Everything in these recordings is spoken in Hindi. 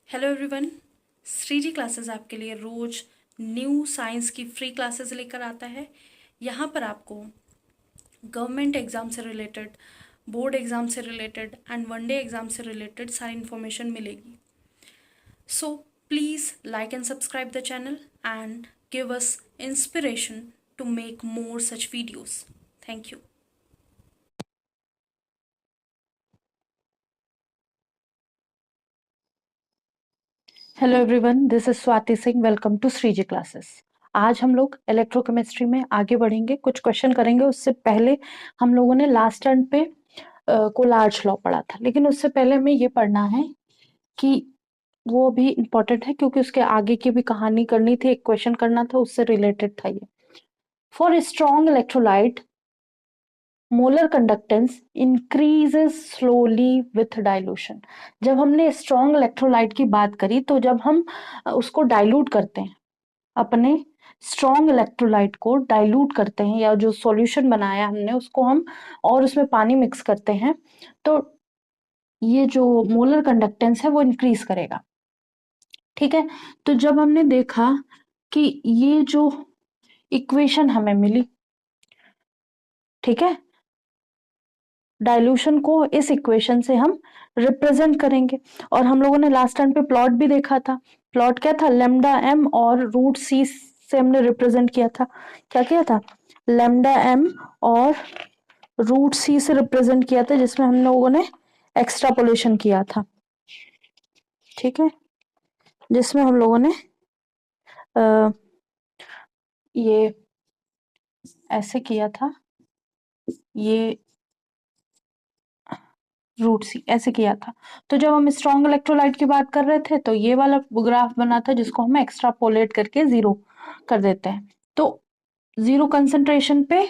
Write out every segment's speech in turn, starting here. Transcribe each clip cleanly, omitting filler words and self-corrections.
Hello everyone. Shri Ji classes आपके लिए रोज न्यू साइंस की फ्री क्लासेस लेकर आता है। यहाँ पर आपको गवर्नमेंट एग्ज़ाम से रिलेटेड, बोर्ड एग्ज़ाम से रिलेटेड एंड वनडे एग्ज़ाम से रिलेटेड सारी इन्फॉर्मेशन मिलेगी। So please like and subscribe the channel and give us inspiration to make more such videos. Thank you. Hello everyone, this is Swati Singh. Welcome to Shriji classes. आज हम लोग इलेक्ट्रोकेमिस्ट्री में आगे बढ़ेंगे, कुछ क्वेश्चन करेंगे। उससे पहले हम लोगों ने लास्ट टर्न पे कोलार्ज लॉ पढ़ा था, लेकिन उससे पहले हमें ये पढ़ना है कि वो भी इम्पोर्टेंट है क्योंकि उसके आगे की भी कहानी करनी थी, एक क्वेश्चन करना था, उससे रिलेटेड था ये। For strong electrolyte molar conductance increases slowly with dilution. जब हमने स्ट्रॉन्ग इलेक्ट्रोलाइट की बात करी तो जब हम उसको डाइल्यूट करते हैं, अपने स्ट्रॉन्ग इलेक्ट्रोलाइट को डाइल्यूट करते हैं या जो सॉल्यूशन बनाया हमने उसको हम और उसमें पानी मिक्स करते हैं, तो ये जो मोलर कंडक्टेंस है वो इंक्रीज करेगा। ठीक है, तो जब हमने देखा कि ये जो इक्वेशन हमें मिली, ठीक है, डाइल्यूशन को इस इक्वेशन से हम रिप्रेजेंट करेंगे। और हम लोगों ने लास्ट टाइम पे प्लॉट भी देखा था। प्लॉट क्या था? लेमडा एम और रूट सी से हमने रिप्रेजेंट किया था। क्या किया था? लेमडा एम और रूट सी से रिप्रेजेंट किया था, जिसमें हम लोगों ने एक्सट्रापोलेशन किया था। ठीक है, जिसमें हम लोगों ने ये ऐसे किया था, ये रूट सी ऐसे किया था। तो जब हम स्ट्रॉन्ग इलेक्ट्रोलाइट की बात कर रहे थे तो ये वाला ग्राफ बना था, जिसको हम एक्स्ट्रापोलेट करके जीरो कर देते हैं। तो जीरो कंसंट्रेशन पे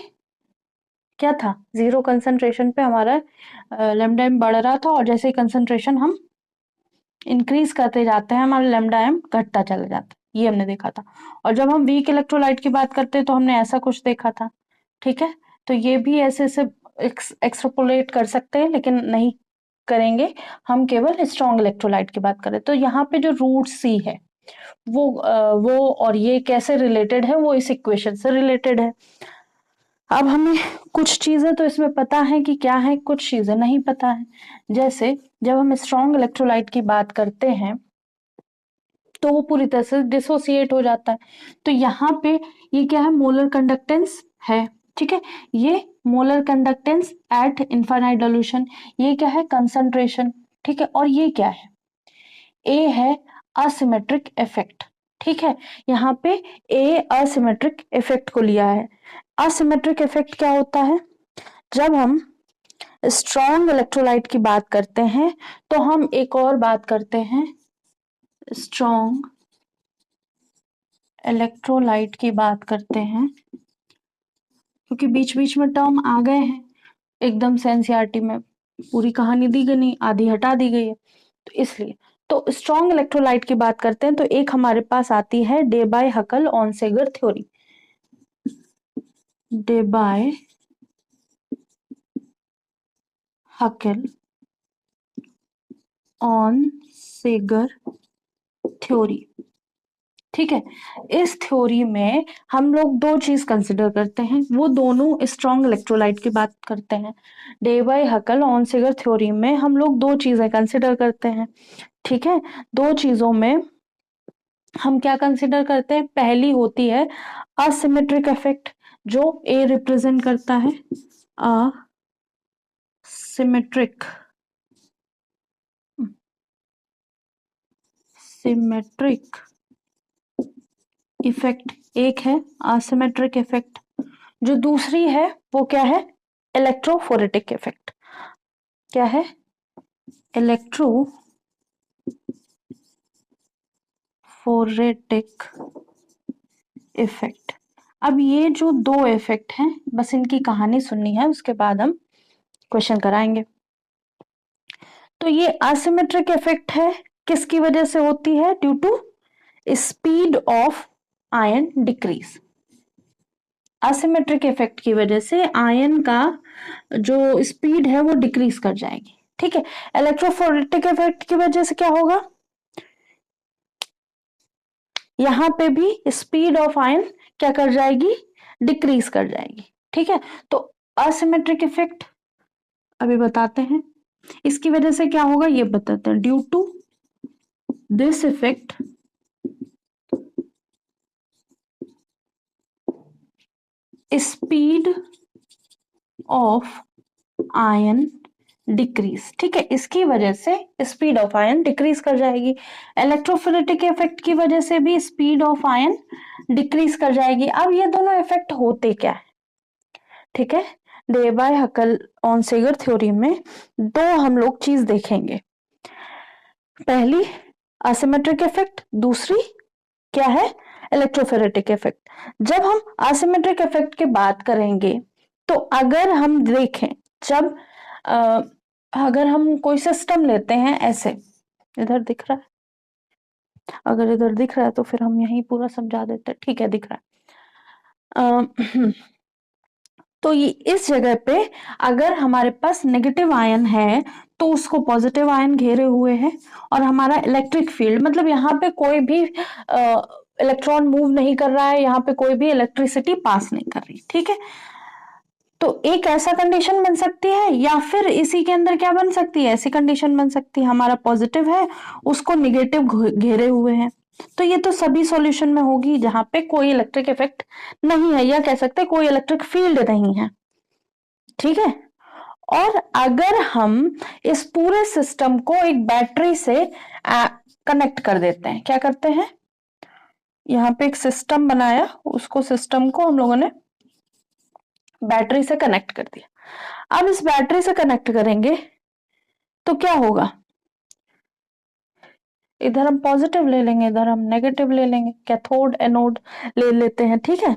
क्या था? जीरो कंसंट्रेशन पे हमारा लेमडा एम बढ़ रहा था, और जैसे ही कंसंट्रेशन हम इंक्रीज करते जाते हैं हमारा लेमडा एम घटता चला जाता है। ये हमने देखा था। और जब हम वीक इलेक्ट्रोलाइट की बात करते हैं तो हमने ऐसा कुछ देखा था। ठीक है, तो ये भी ऐसे ऐसे एक्सट्रापोलेट कर सकते हैं, लेकिन नहीं करेंगे, हम केवल स्ट्रॉन्ग इलेक्ट्रोलाइट की बात करें। तो यहाँ पे जो रूट सी है वो और ये कैसे रिलेटेड है, वो इस इक्वेशन से रिलेटेड है। अब हमें कुछ चीजें तो इसमें पता है कि क्या है, कुछ चीजें नहीं पता है। जैसे जब हम स्ट्रॉन्ग इलेक्ट्रोलाइट की बात करते हैं तो वो पूरी तरह से डिसोसिएट हो जाता है। तो यहाँ पे ये क्या है? मोलर कंडक्टेंस है। ठीक है, ये molar conductance eight infinite dilution, ये क्या है? कंसंट्रेशन। ठीक है, और ये क्या है? ए है असिमेट्रिक इफेक्ट। ठीक है, यहाँ पे ए असिमेट्रिक इफेक्ट को लिया है। असिमेट्रिक इफेक्ट क्या होता है? जब हम स्ट्रॉन्ग इलेक्ट्रोलाइट की बात करते हैं तो हम एक और बात करते हैं, स्ट्रॉन्ग इलेक्ट्रोलाइट की बात करते हैं, क्योंकि बीच बीच में टर्म आ गए हैं एकदम से एनसीईआरटी में, पूरी कहानी दी गई नहीं, आधी हटा दी गई है, तो इसलिए। तो स्ट्रॉन्ग इलेक्ट्रोलाइट की बात करते हैं तो एक हमारे पास आती है Debye Huckel Onsager theory. Debye Huckel Onsager theory. ठीक है, इस थ्योरी में हम लोग दो चीज कंसिडर करते हैं, वो दोनों स्ट्रॉन्ग इलेक्ट्रोलाइट की बात करते हैं। Day bye Huckel Onsager theory में हम लोग दो चीजें कंसिडर करते हैं। ठीक है, दो चीजों में हम क्या कंसिडर करते हैं? पहली होती है असिमेट्रिक इफेक्ट, जो ए रिप्रेजेंट करता है असिमेट्रिक सिमेट्रिक इफेक्ट, एक है असिमेट्रिक इफेक्ट। जो दूसरी है वो क्या है? Electrophoretic effect. क्या है? Electrophoretic effect. अब ये जो दो इफेक्ट हैं, बस इनकी कहानी सुननी है, उसके बाद हम क्वेश्चन कराएंगे। तो ये असिमेट्रिक इफेक्ट है, किसकी वजह से होती है? Due to speed of ion decrease. Asymmetric effect की वजह से आयन का जो स्पीड है वो डिक्रीज कर जाएगी। ठीक है, इलेक्ट्रोफोरेटिक इफेक्ट की वजह से क्या होगा? यहाँ पे भी स्पीड ऑफ आयन क्या कर जाएगी, डिक्रीज कर जाएगी। ठीक है, तो असिमेट्रिक इफेक्ट अभी बताते हैं, इसकी वजह से क्या होगा ये बताते हैं। Due to this effect speed of ion decrease. ठीक है, इसकी वजह से स्पीड ऑफ आयन डिक्रीज कर जाएगी। इलेक्ट्रोफिलिटिक इफेक्ट की वजह से भी स्पीड ऑफ आयन डिक्रीज कर जाएगी। अब ये दोनों इफेक्ट होते क्या है, ठीक है, डे बाय हकल ऑन सेगर थ्योरी में दो हम लोग चीज देखेंगे। पहली असिमेट्रिक इफेक्ट, दूसरी क्या है, इलेक्ट्रोफेरेटिक इफेक्ट। जब हम असिमेट्रिक इफेक्ट की बात करेंगे तो अगर हम देखें, जब अगर हम कोई सिस्टम लेते हैं ऐसे, इधर दिख रहा है, अगर इधर दिख रहा है तो फिर हम यही पूरा समझा देते हैं। ठीक है, दिख रहा है। तो ये इस जगह पे अगर हमारे पास नेगेटिव आयन है तो उसको पॉजिटिव आयन घेरे हुए हैं, और हमारा इलेक्ट्रिक फील्ड मतलब यहाँ पे कोई भी इलेक्ट्रॉन मूव नहीं कर रहा है, यहाँ पे कोई भी इलेक्ट्रिसिटी पास नहीं कर रही। ठीक है, तो एक ऐसा कंडीशन बन सकती है, या फिर इसी के अंदर क्या बन सकती है, ऐसी कंडीशन बन सकती है हमारा पॉजिटिव है उसको निगेटिव घेरे हुए हैं। तो ये तो सभी सॉल्यूशन में होगी जहां पे कोई इलेक्ट्रिक इफेक्ट नहीं है, या कह सकते हैं कोई इलेक्ट्रिक फील्ड नहीं है। ठीक है, और अगर हम इस पूरे सिस्टम को एक बैटरी से कनेक्ट कर देते हैं, क्या करते हैं, यहाँ पे एक सिस्टम बनाया, उसको सिस्टम को हम लोगों ने बैटरी से कनेक्ट कर दिया। अब इस बैटरी से कनेक्ट करेंगे तो क्या होगा, इधर हम पॉजिटिव ले लेंगे, इधर हम नेगेटिव ले लेंगे, कैथोड एनोड ले लेते हैं। ठीक है,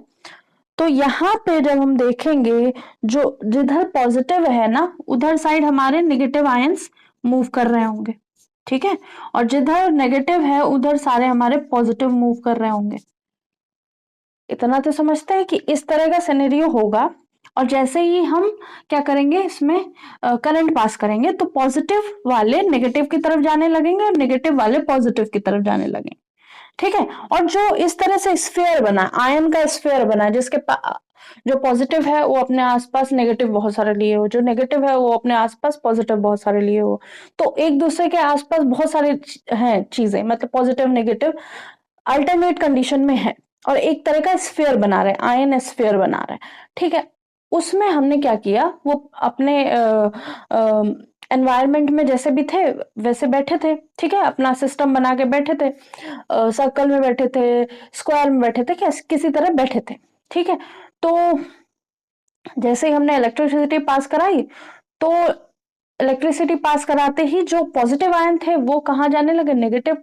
तो यहाँ पे जब हम देखेंगे जो जिधर पॉजिटिव है ना उधर साइड हमारे नेगेटिव आयंस मूव कर रहे होंगे। ठीक है, और जिधर नेगेटिव है उधर सारे हमारे पॉजिटिव मूव कर रहे होंगे। इतना तो समझते हैं कि इस तरह का सिनेरियो होगा, और जैसे ही हम क्या करेंगे इसमें करंट पास करेंगे तो पॉजिटिव वाले नेगेटिव की तरफ जाने लगेंगे और नेगेटिव वाले पॉजिटिव की तरफ जाने लगेंगे। ठीक है, और जो इस तरह से स्फीयर बना, आयन का स्फीयर बना, जिसके जो पॉजिटिव है वो अपने आसपास नेगेटिव बहुत सारे लिए हो, जो नेगेटिव है वो अपने आसपास पॉजिटिव बहुत सारे लिए हो, तो एक दूसरे के आसपास बहुत सारे हैं चीजें, मतलब पॉजिटिव नेगेटिव अल्टरनेट कंडीशन में है, और एक तरह का स्फीयर बना रहे, आयन स्फीयर बना रहे। ठीक है, उसमें हमने क्या किया, वो अपने एनवायरनमेंट में जैसे भी थे वैसे बैठे थे। ठीक है, अपना सिस्टम बना के बैठे थे, सर्कल में बैठे थे, स्क्वायर में बैठे थे, किसी तरह बैठे थे। ठीक है, तो जैसे ही हमने इलेक्ट्रिसिटी पास कराई तो इलेक्ट्रिसिटी पास कराते ही जो पॉजिटिव आयन थे वो कहाँ जाने लगे, नेगेटिव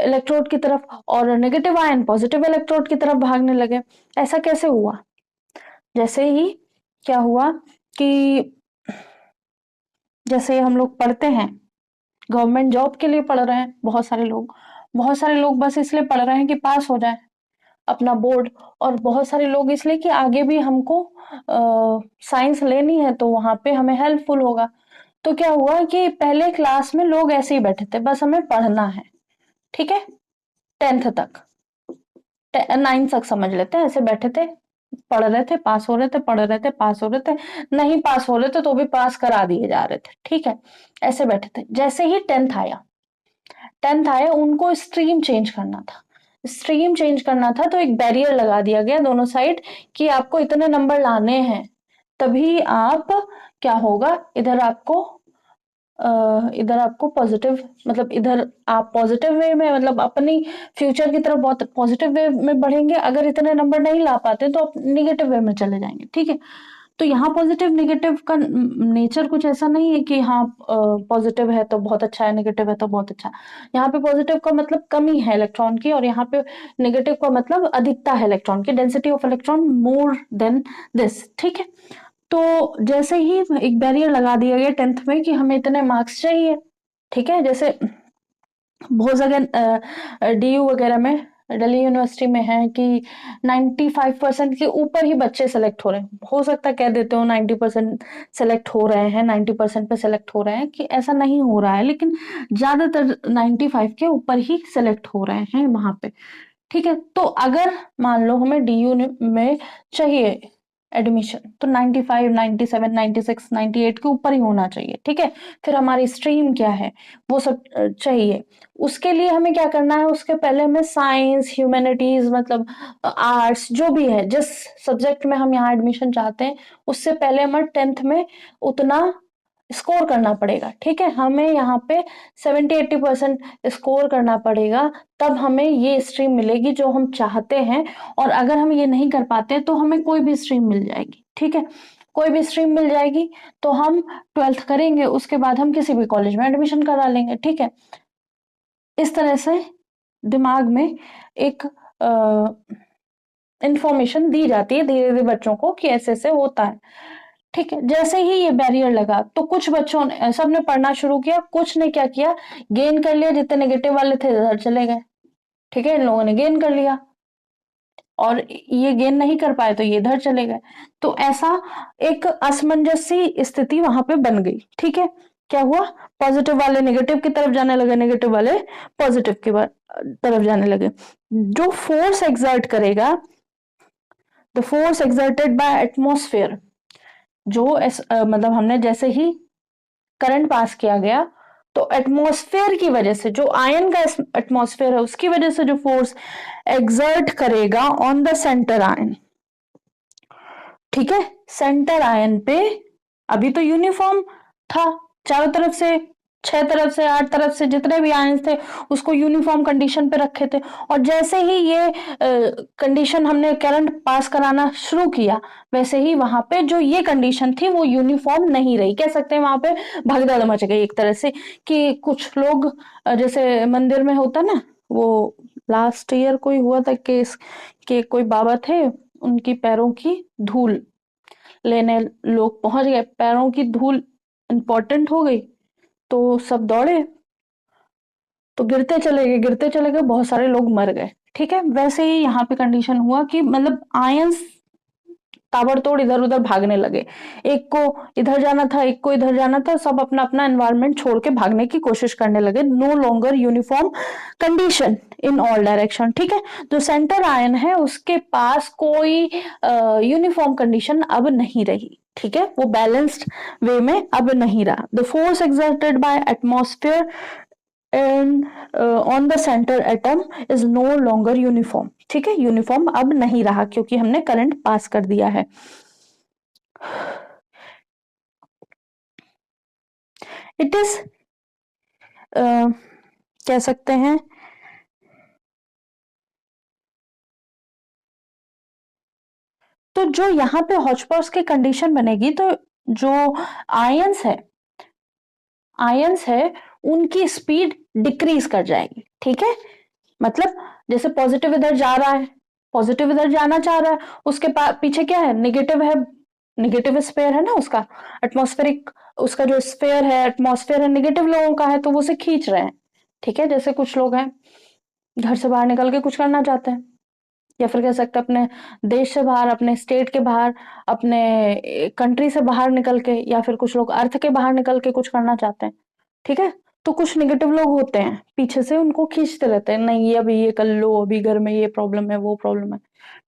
इलेक्ट्रोड की तरफ, और नेगेटिव आयन पॉजिटिव इलेक्ट्रोड की तरफ भागने लगे। ऐसा कैसे हुआ, जैसे ही क्या हुआ कि जैसे हम लोग पढ़ते हैं, गवर्नमेंट जॉब के लिए पढ़ रहे हैं, बहुत सारे लोग बस इसलिए पढ़ रहे हैं कि पास हो जाए अपना बोर्ड, और बहुत सारे लोग इसलिए कि आगे भी हमको साइंस लेनी है तो वहां पे हमें हेल्पफुल होगा। तो क्या हुआ कि पहले क्लास में लोग ऐसे ही बैठे थे, बस हमें पढ़ना है। ठीक है, 10th तक, 9th तक समझ लेते हैं, ऐसे बैठे थे, पढ़ रहे थे, पास हो रहे थे, पढ़ रहे थे, पास हो रहे थे, नहीं पास हो रहे थे तो भी पास करा दिए जा रहे थे। ठीक है, ऐसे बैठे थे। जैसे ही 10th आया उनको स्ट्रीम चेंज करना था, स्ट्रीम चेंज करना था, तो एक बैरियर लगा दिया गया दोनों साइड कि आपको इतने नंबर लाने हैं, तभी आप क्या होगा, इधर आपको पॉजिटिव, मतलब इधर आप पॉजिटिव वे में, मतलब अपनी फ्यूचर की तरफ बहुत पॉजिटिव वे में बढ़ेंगे। अगर इतने नंबर नहीं ला पाते तो आप निगेटिव वे में चले जाएंगे। ठीक है, तो यहाँ पॉजिटिव निगेटिव का नेचर कुछ ऐसा नहीं है कि हाँ पॉजिटिव है तो बहुत अच्छा है, नेगेटिव है तो बहुत अच्छा। यहाँ पे पॉजिटिव का मतलब कमी है इलेक्ट्रॉन की, और यहाँ पे नेगेटिव का मतलब अधिकता है इलेक्ट्रॉन की, density of electron more than this. ठीक है, तो जैसे ही एक बैरियर लगा दिया गया 10th में कि हमें इतने मार्क्स चाहिए। ठीक है, जैसे बहुत जगह डीयू वगैरह में, दिल्ली यूनिवर्सिटी में है कि 95% के ऊपर ही बच्चे सेलेक्ट हो रहे हैं। हो सकता है कह देते हो 90% सेलेक्ट हो रहे हैं, 90% पे सेलेक्ट हो रहे हैं, कि ऐसा नहीं हो रहा है, लेकिन ज्यादातर 95 के ऊपर ही सेलेक्ट हो रहे हैं वहां पे। ठीक है, तो अगर मान लो हमें DU में चाहिए एडमिशन, तो 95, 97, 96, 98 के ऊपर ही होना चाहिए। ठीक है, फिर हमारी स्ट्रीम क्या है वो सब चाहिए। उसके लिए हमें क्या करना है, उसके पहले हमें साइंस, ह्यूमैनिटीज, मतलब आर्ट्स, जो भी है, जिस सब्जेक्ट में हम यहाँ एडमिशन चाहते हैं, उससे पहले हमें 10th में उतना स्कोर करना पड़ेगा। ठीक है, हमें यहाँ पे 70-80% स्कोर करना पड़ेगा, तब हमें ये स्ट्रीम मिलेगी जो हम चाहते हैं। और अगर हम ये नहीं कर पाते तो हमें कोई भी स्ट्रीम मिल जाएगी। ठीक है, कोई भी स्ट्रीम मिल जाएगी, तो हम 12th करेंगे, उसके बाद हम किसी भी कॉलेज में एडमिशन करा लेंगे। ठीक है, इस तरह से दिमाग में एक इंफॉर्मेशन दी जाती है धीरे धीरे बच्चों को कि ऐसे ऐसे होता है। ठीक है, जैसे ही ये बैरियर लगा तो कुछ बच्चों ने, सबने पढ़ना शुरू किया, कुछ ने क्या किया, गेन कर लिया, जितने नेगेटिव वाले थे इधर चले गए। ठीक है, इन लोगों ने गेन कर लिया, और ये गेन नहीं कर पाए तो ये इधर चले गए। तो ऐसा एक असमंजस सी स्थिति वहां पे बन गई। ठीक है, क्या हुआ, पॉजिटिव वाले नेगेटिव की तरफ जाने लगे, नेगेटिव वाले पॉजिटिव की तरफ जाने लगे। जो फोर्स एक्सर्ट करेगा, the force exerted by atmosphere, जो मतलब हमने जैसे ही करंट पास किया गया, तो एटमॉस्फेयर की वजह से, जो आयन का एटमॉस्फेयर है उसकी वजह से जो फोर्स एक्सर्ट करेगा ऑन द सेंटर आयन। ठीक है, सेंटर आयन पे अभी तो यूनिफॉर्म था, चारों तरफ से, 6 तरफ से, 8 तरफ से जितने भी आयंस थे उसको यूनिफॉर्म कंडीशन पे रखे थे। और जैसे ही ये कंडीशन हमने करंट पास कराना शुरू किया, वैसे ही वहां पे जो ये कंडीशन थी वो यूनिफॉर्म नहीं रही। कह सकते हैं वहां पे भगदड़ मच गई एक तरह से, कि कुछ लोग जैसे मंदिर में होता ना, वो लास्ट ईयर कोई हुआ था केस के, कोई बाबा थे, उनकी पैरों की धूल लेने लोग पहुंच गए, पैरों की धूल इंपॉर्टेंट हो गई, तो सब दौड़े, तो गिरते चले गए, बहुत सारे लोग मर गए। ठीक है, वैसे ही यहाँ पे कंडीशन हुआ कि मतलब आयंस ताबड़तोड़ इधर उधर भागने लगे, एक को इधर जाना था, एक को इधर जाना था, सब अपना अपना एनवायरनमेंट छोड़ के भागने की कोशिश करने लगे। No longer uniform condition in all direction. ठीक है, जो सेंटर आयन है उसके पास कोई यूनिफॉर्म कंडीशन अब नहीं रही। ठीक है, वो बैलेंस्ड वे में अब नहीं रहा। The force exerted by atmosphere and on the centre atom is no longer uniform. ठीक है, यूनिफॉर्म अब नहीं रहा क्योंकि हमने करंट पास कर दिया है। इट इज कह सकते हैं तो जो यहाँ पे हॉचपॉच की कंडीशन बनेगी, तो जो आयंस है आयंस है उनकी स्पीड डिक्रीज कर जाएगी। ठीक है, मतलब जैसे पॉजिटिव इधर जा रहा है, पॉजिटिव इधर जाना चाह रहा है, उसके पीछे क्या है, निगेटिव है, निगेटिव स्फेयर है ना उसका, एटमॉस्फेरिक, उसका जो स्फेयर है, एटमॉस्फेयर है, निगेटिव लोगों का है, तो वो उसे खींच रहे हैं। ठीक है, जैसे कुछ लोग हैं घर से बाहर निकल के कुछ करना चाहते हैं, या फिर कह सकते हैं अपने देश से बाहर, अपने स्टेट के बाहर, अपने कंट्री से बाहर निकल के, या फिर कुछ लोग अर्थ के बाहर निकल के कुछ करना चाहते हैं। ठीक है, तो कुछ नेगेटिव लोग होते हैं पीछे से उनको खींचते रहते हैं, नहीं ये अभी ये कर लो, अभी घर में ये प्रॉब्लम है, वो प्रॉब्लम है।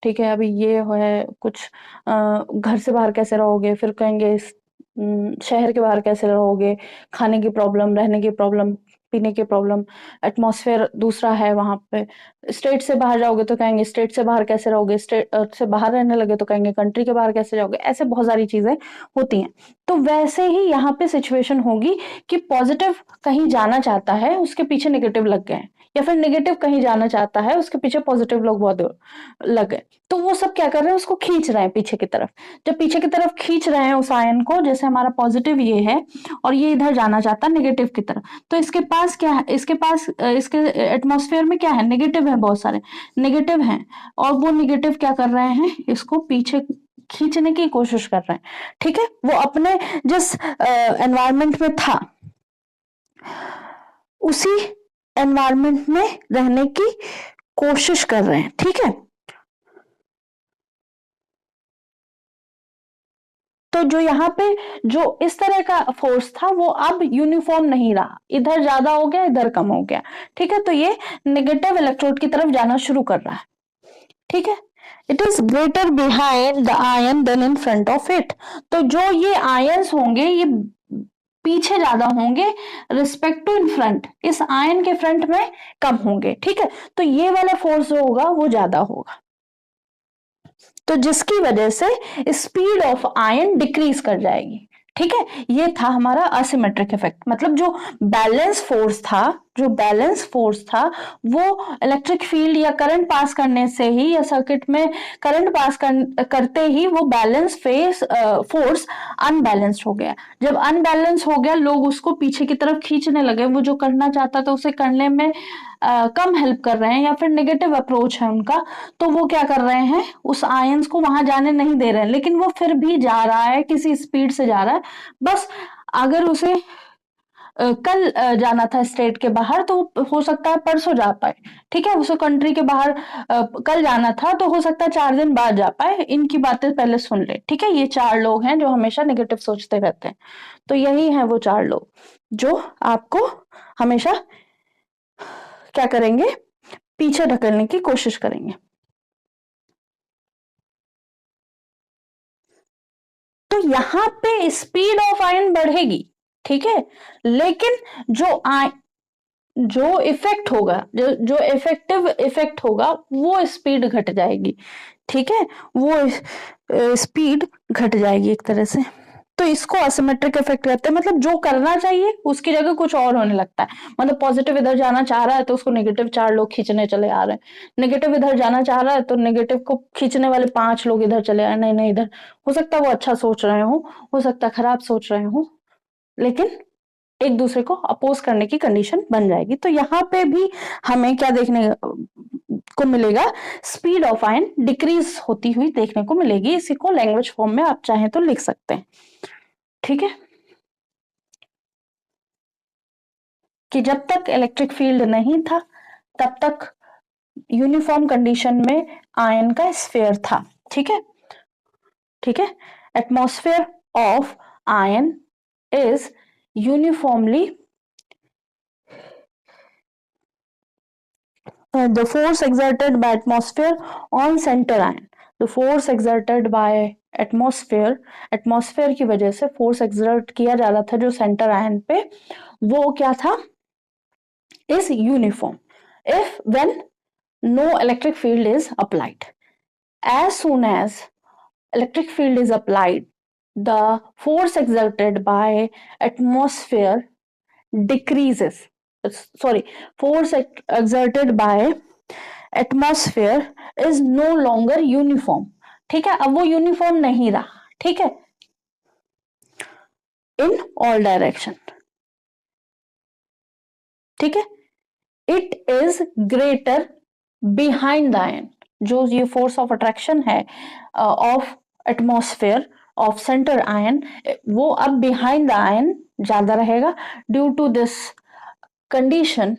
ठीक है, अभी ये है कुछ, घर से बाहर कैसे रहोगे, फिर कहेंगे शहर के बाहर कैसे रहोगे, खाने की प्रॉब्लम, रहने की प्रॉब्लम, पीने की प्रॉब्लम, एटमॉस्फेयर दूसरा है वहां पे। स्टेट से बाहर जाओगे तो कहेंगे स्टेट से बाहर कैसे रहोगे, स्टेट से बाहर रहने लगे तो कहेंगे कंट्री के बाहर कैसे जाओगे। ऐसे बहुत सारी चीजें होती हैं। तो वैसे ही यहाँ पे सिचुएशन होगी कि पॉजिटिव कहीं जाना चाहता है, उसके पीछे नेगेटिव लग गए, या फिर नेगेटिव कहीं जाना चाहता है, उसके पीछे पॉजिटिव लोग बहुत लग गए। तो वो सब क्या कर रहे हैं, उसको खींच रहे हैं पीछे की तरफ। जब पीछे की तरफ खींच रहे हैं उस आयन को, जैसे हमारा पॉजिटिव ये है और ये इधर जाना चाहता है नेगेटिव की तरफ, तो इसके पास क्या है, इसके पास इसके एटमॉस्फेयर में क्या है, नेगेटिव है, बहुत सारे नेगेटिव हैं, और वो नेगेटिव क्या कर रहे हैं, इसको पीछे खींचने की कोशिश कर रहे हैं। ठीक है, वो अपने जिस एनवायरनमेंट में था उसी एनवायरनमेंट में रहने की कोशिश कर रहे हैं। ठीक है, तो जो यहाँ पे जो इस तरह का फोर्स था वो अब यूनिफॉर्म नहीं रहा, इधर ज्यादा हो गया इधर कम हो गया। ठीक है, तो ये नेगेटिव इलेक्ट्रोड की तरफ जाना शुरू कर रहा है। ठीक है, it is greater behind the ion than in front of it. तो जो ये आयंस होंगे ये पीछे ज्यादा होंगे रिस्पेक्ट टू इन फ्रंट, इस आयन के फ्रंट में कम होंगे। ठीक है, तो ये वाला फोर्स जो होगा वो ज्यादा होगा, तो जिसकी वजह से स्पीड ऑफ आयन डिक्रीज कर जाएगी। ठीक है, ये था हमारा असिमेट्रिक इफेक्ट, मतलब जो बैलेंस फोर्स था, जो बैलेंस फोर्स था वो इलेक्ट्रिक फील्ड या करंट पास करने से ही या सर्किट में करंट पास करते ही वो बैलेंस फोर्स अनबैलेंस्ड हो गया। जब अनबैलेंस हो गया लोग उसको पीछे की तरफ खींचने लगे, वो जो करना चाहता था उसे करने में कम हेल्प कर रहे हैं या फिर नेगेटिव अप्रोच है उनका, तो वो क्या कर रहे हैं उस आयंस को वहां जाने नहीं दे रहे हैं, लेकिन वो फिर भी जा रहा है, किसी स्पीड से जा रहा है। बस अगर उसे कल जाना था स्टेट के बाहर तो हो सकता है परसों जा पाए। ठीक है, उसे कंट्री के बाहर कल जाना था तो हो सकता है 4 दिन बाद जा पाए। इनकी बातें पहले सुन ले। ठीक है, ये 4 लोग हैं जो हमेशा नेगेटिव सोचते रहते हैं। तो यही है वो 4 लोग जो आपको हमेशा क्या करेंगे, पीछे ढकलने की कोशिश करेंगे। तो यहां पे स्पीड ऑफ आयन बढ़ेगी। ठीक है, लेकिन जो इफेक्ट होगा, जो इफेक्टिव इफेक्ट होगा वो स्पीड घट जाएगी। ठीक है, वो स्पीड घट जाएगी एक तरह से। तो इसको असिमेट्रिक इफेक्ट कहते हैं, मतलब जो करना चाहिए उसकी जगह कुछ और होने लगता है। मतलब पॉजिटिव इधर जाना चाह रहा है तो उसको नेगेटिव 4 लोग खींचने चले आ रहे हैं, नेगेटिव इधर जाना चाह रहा है तो नेगेटिव को खींचने वाले 5 लोग इधर चले आ रहे हैं। नहीं नहीं, इधर हो सकता है वो अच्छा सोच रहे हो सकता है खराब सोच रहे हो, लेकिन एक दूसरे को अपोज करने की कंडीशन बन जाएगी। तो यहाँ पे भी हमें क्या देखने को मिलेगा, स्पीड ऑफ आयन डिक्रीज होती हुई देखने को मिलेगी। इसी को लैंग्वेज फॉर्म में आप चाहें तो लिख सकते हैं। ठीक है, कि जब तक इलेक्ट्रिक फील्ड नहीं था तब तक यूनिफॉर्म कंडीशन में आयन का स्फीयर था। ठीक है, ठीक है, atmosphere of ion is uniformly the force exerted by atmosphere on center ion, the force exerted by atmosphere की वजह से फोर्स एक्सर्ट किया जा रहा था जो सेंटर आयन पे, वो क्या था, is uniform if when no electric field is applied. As soon as electric field is applied, the force exerted by atmosphere decreases. Sorry, force exerted by atmosphere is no longer uniform. ठीक है, अब वो यूनिफॉर्म नहीं रहा। ठीक है, इन ऑल डायरेक्शन। ठीक है, it is greater behind the ion, जो ये फोर्स ऑफ अट्रैक्शन है of atmosphere of centre ion, वो अब बिहाइंड द आयन ज्यादा रहेगा। Due to this condition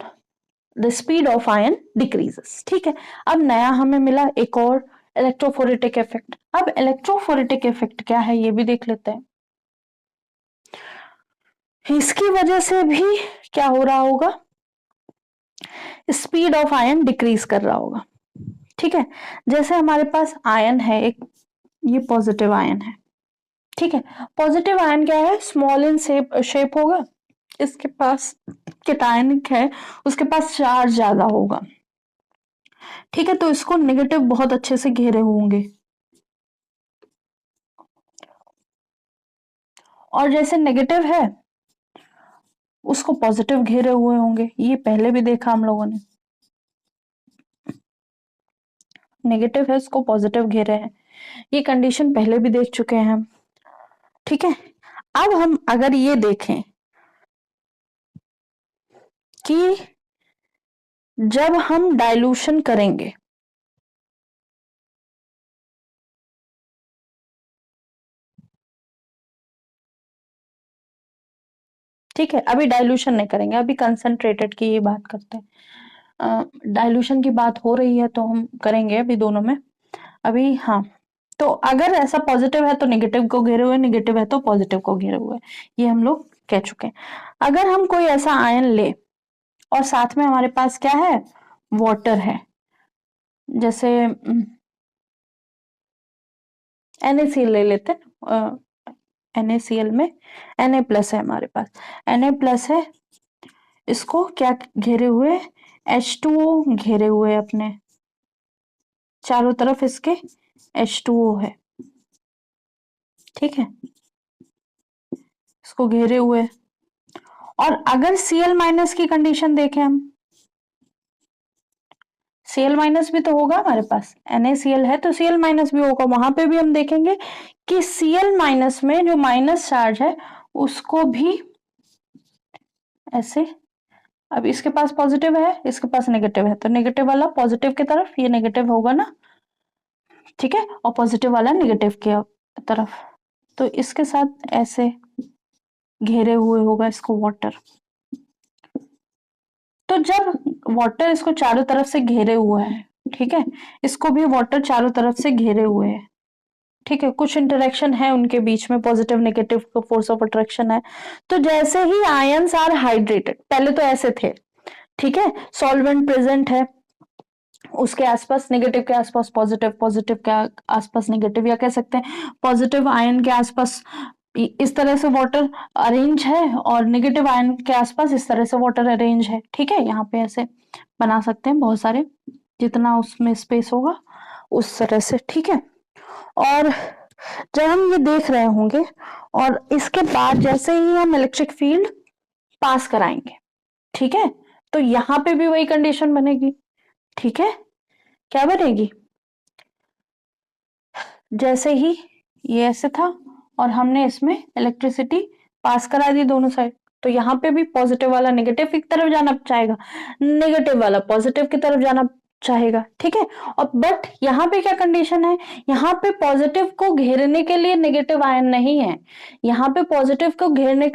the speed of ion decreases. ठीक है, अब नया हमें मिला एक और इलेक्ट्रोफोरेटिक इफेक्ट। अब इलेक्ट्रोफोरेटिक इफेक्ट क्या है ये भी देख लेते हैं। इसकी वजह से भी क्या हो रहा होगा, स्पीड ऑफ आयन डिक्रीज कर रहा होगा। ठीक है, जैसे हमारे पास आयन है एक, ये पॉजिटिव आयन है। ठीक है, पॉजिटिव आयन क्या है, स्मॉल इन शेप होगा, इसके पास कैटायनिक है, उसके पास चार्ज ज्यादा होगा। ठीक है, तो इसको नेगेटिव बहुत अच्छे से घेरे होंगे, और जैसे नेगेटिव है उसको पॉजिटिव घेरे हुए होंगे। ये पहले भी देखा हम लोगों ने, नेगेटिव है उसको पॉजिटिव घेरे हैं, ये कंडीशन पहले भी देख चुके हैं हम। ठीक है, अब हम अगर ये देखें कि जब हम डाइल्यूशन करेंगे, ठीक है, अभी डाइल्यूशन नहीं करेंगे, अभी कंसंट्रेटेड की ये बात करते हैं। डाइल्यूशन की बात हो रही है तो हम करेंगे अभी दोनों में। अभी हाँ, तो अगर ऐसा पॉजिटिव है तो नेगेटिव को घेरे हुए, नेगेटिव है तो पॉजिटिव को घेरे हुए, ये हम लोग कह चुके हैं। अगर हम कोई ऐसा आयन ले और साथ में हमारे पास क्या है, वाटर है, जैसे NaCl ले लेते हैं, NaCl में Na+ है हमारे पास, Na+ है, इसको क्या घेरे हुए, H2O घेरे हुए अपने चारों तरफ, इसके H2O है, ठीक है, इसको घेरे हुए। और अगर Cl- की कंडीशन देखें हम, Cl- भी तो होगा हमारे पास, NaCl है तो Cl- भी होगा, वहां पे भी हम देखेंगे कि Cl- में जो माइनस चार्ज है उसको भी ऐसे, अब इसके पास पॉजिटिव है, इसके पास नेगेटिव है, तो नेगेटिव वाला पॉजिटिव की तरफ, ये नेगेटिव होगा ना, ठीक है, और पॉजिटिव वाला नेगेटिव की तरफ, तो इसके साथ ऐसे घेरे हुए होगा इसको वाटर। तो जब वाटर इसको चारों तरफ से घेरे हुआ है, ठीक है, इसको भी वाटर चारों तरफ से घेरे हुए है, ठीक है, कुछ इंटरेक्शन है उनके बीच में, पॉजिटिव नेगेटिव का फोर्स ऑफ अट्रैक्शन है। तो जैसे ही आयंस आर हाइड्रेटेड, पहले तो ऐसे थे, ठीक है, सॉल्वेंट प्रेजेंट है, उसके आसपास नेगेटिव के आसपास पॉजिटिव, पॉजिटिव के आसपास नेगेटिव, या कह सकते हैं पॉजिटिव आयन के आसपास इस तरह से वाटर अरेंज है और नेगेटिव आयन के आसपास इस तरह से वाटर अरेंज है, ठीक है, यहाँ पे ऐसे बना सकते हैं बहुत सारे, जितना उसमें स्पेस होगा उस तरह से, ठीक है। और जब हम ये देख रहे होंगे और इसके बाद जैसे ही हम इलेक्ट्रिक फील्ड पास कराएंगे, ठीक है, तो यहाँ पे भी वही कंडीशन बनेगी, ठीक है, क्या बनेगी, जैसे ही ये ऐसे था और हमने इसमें इलेक्ट्रिसिटी पास करा दी दोनों साइड, तो यहाँ पे भी पॉजिटिव वाला नेगेटिव की तरफ जाना चाहेगा, नेगेटिव वाला पॉजिटिव की तरफ जाना चाहेगा, ठीक है। और बट यहाँ पे क्या कंडीशन है, यहाँ पे पॉजिटिव को घेरने के लिए नेगेटिव आयन नहीं है, यहाँ पे पॉजिटिव को घेरने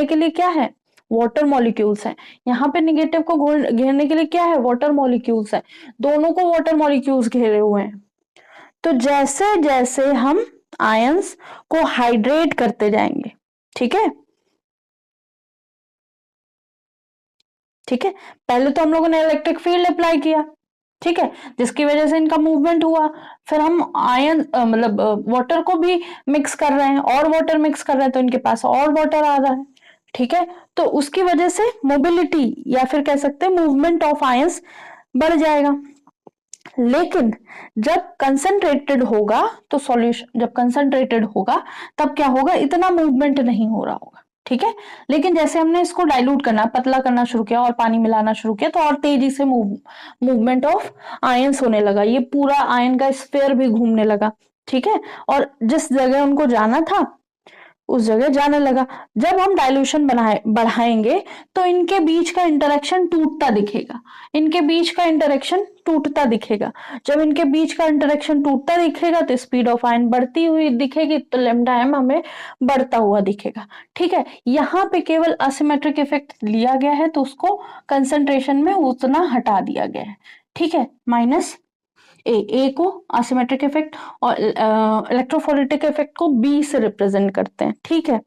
के लिए क्या है, वाटर मॉलिक्यूल्स है, यहाँ पे नेगेटिव को घेरने के लिए क्या है, वाटर मॉलिक्यूल्स है, दोनों को वाटर मॉलिक्यूल्स घेरे हुए हैं। तो जैसे जैसे हम आयंस को हाइड्रेट करते जाएंगे, ठीक है, ठीक है, पहले तो हम लोगों ने इलेक्ट्रिक फील्ड अप्लाई किया, ठीक है, जिसकी वजह से इनका मूवमेंट हुआ, फिर हम आयन मतलब वाटर को भी मिक्स कर रहे हैं, और वाटर मिक्स कर रहे हैं तो इनके पास और वाटर आ रहा है, ठीक है, तो उसकी वजह से मोबिलिटी या फिर कह सकते हैं मूवमेंट ऑफ आयंस बढ़ जाएगा। लेकिन जब कंसंट्रेटेड होगा तो सॉल्यूशन, जब कंसंट्रेटेड होगा तब क्या होगा, इतना मूवमेंट नहीं हो रहा होगा, ठीक है, लेकिन जैसे हमने इसको डाइल्यूट करना, पतला करना शुरू किया और पानी मिलाना शुरू किया तो और तेजी से मूवमेंट ऑफ आयंस होने लगा, ये पूरा आयन का स्फीयर भी घूमने लगा, ठीक है, और जिस जगह उनको जाना था उस जगह जाने लगा। जब हम डाइल्यूशन बढ़ाएंगे तो इनके बीच का इंटरेक्शन टूटता दिखेगा, इनके बीच का इंटरेक्शन टूटता दिखेगा, जब इनके बीच का इंटरेक्शन टूटता दिखेगा तो स्पीड ऑफ आयन बढ़ती हुई दिखेगी, तो लैम्डा एम हमें बढ़ता हुआ दिखेगा, ठीक है। यहाँ पे केवल असिमेट्रिक इफेक्ट लिया गया है तो उसको कंसंट्रेशन में उतना हटा दिया गया है, ठीक है, -A को असिमेट्रिक इफेक्ट और इलेक्ट्रोफोरेटिक इफेक्ट को B से रिप्रेजेंट करते हैं, ठीक है।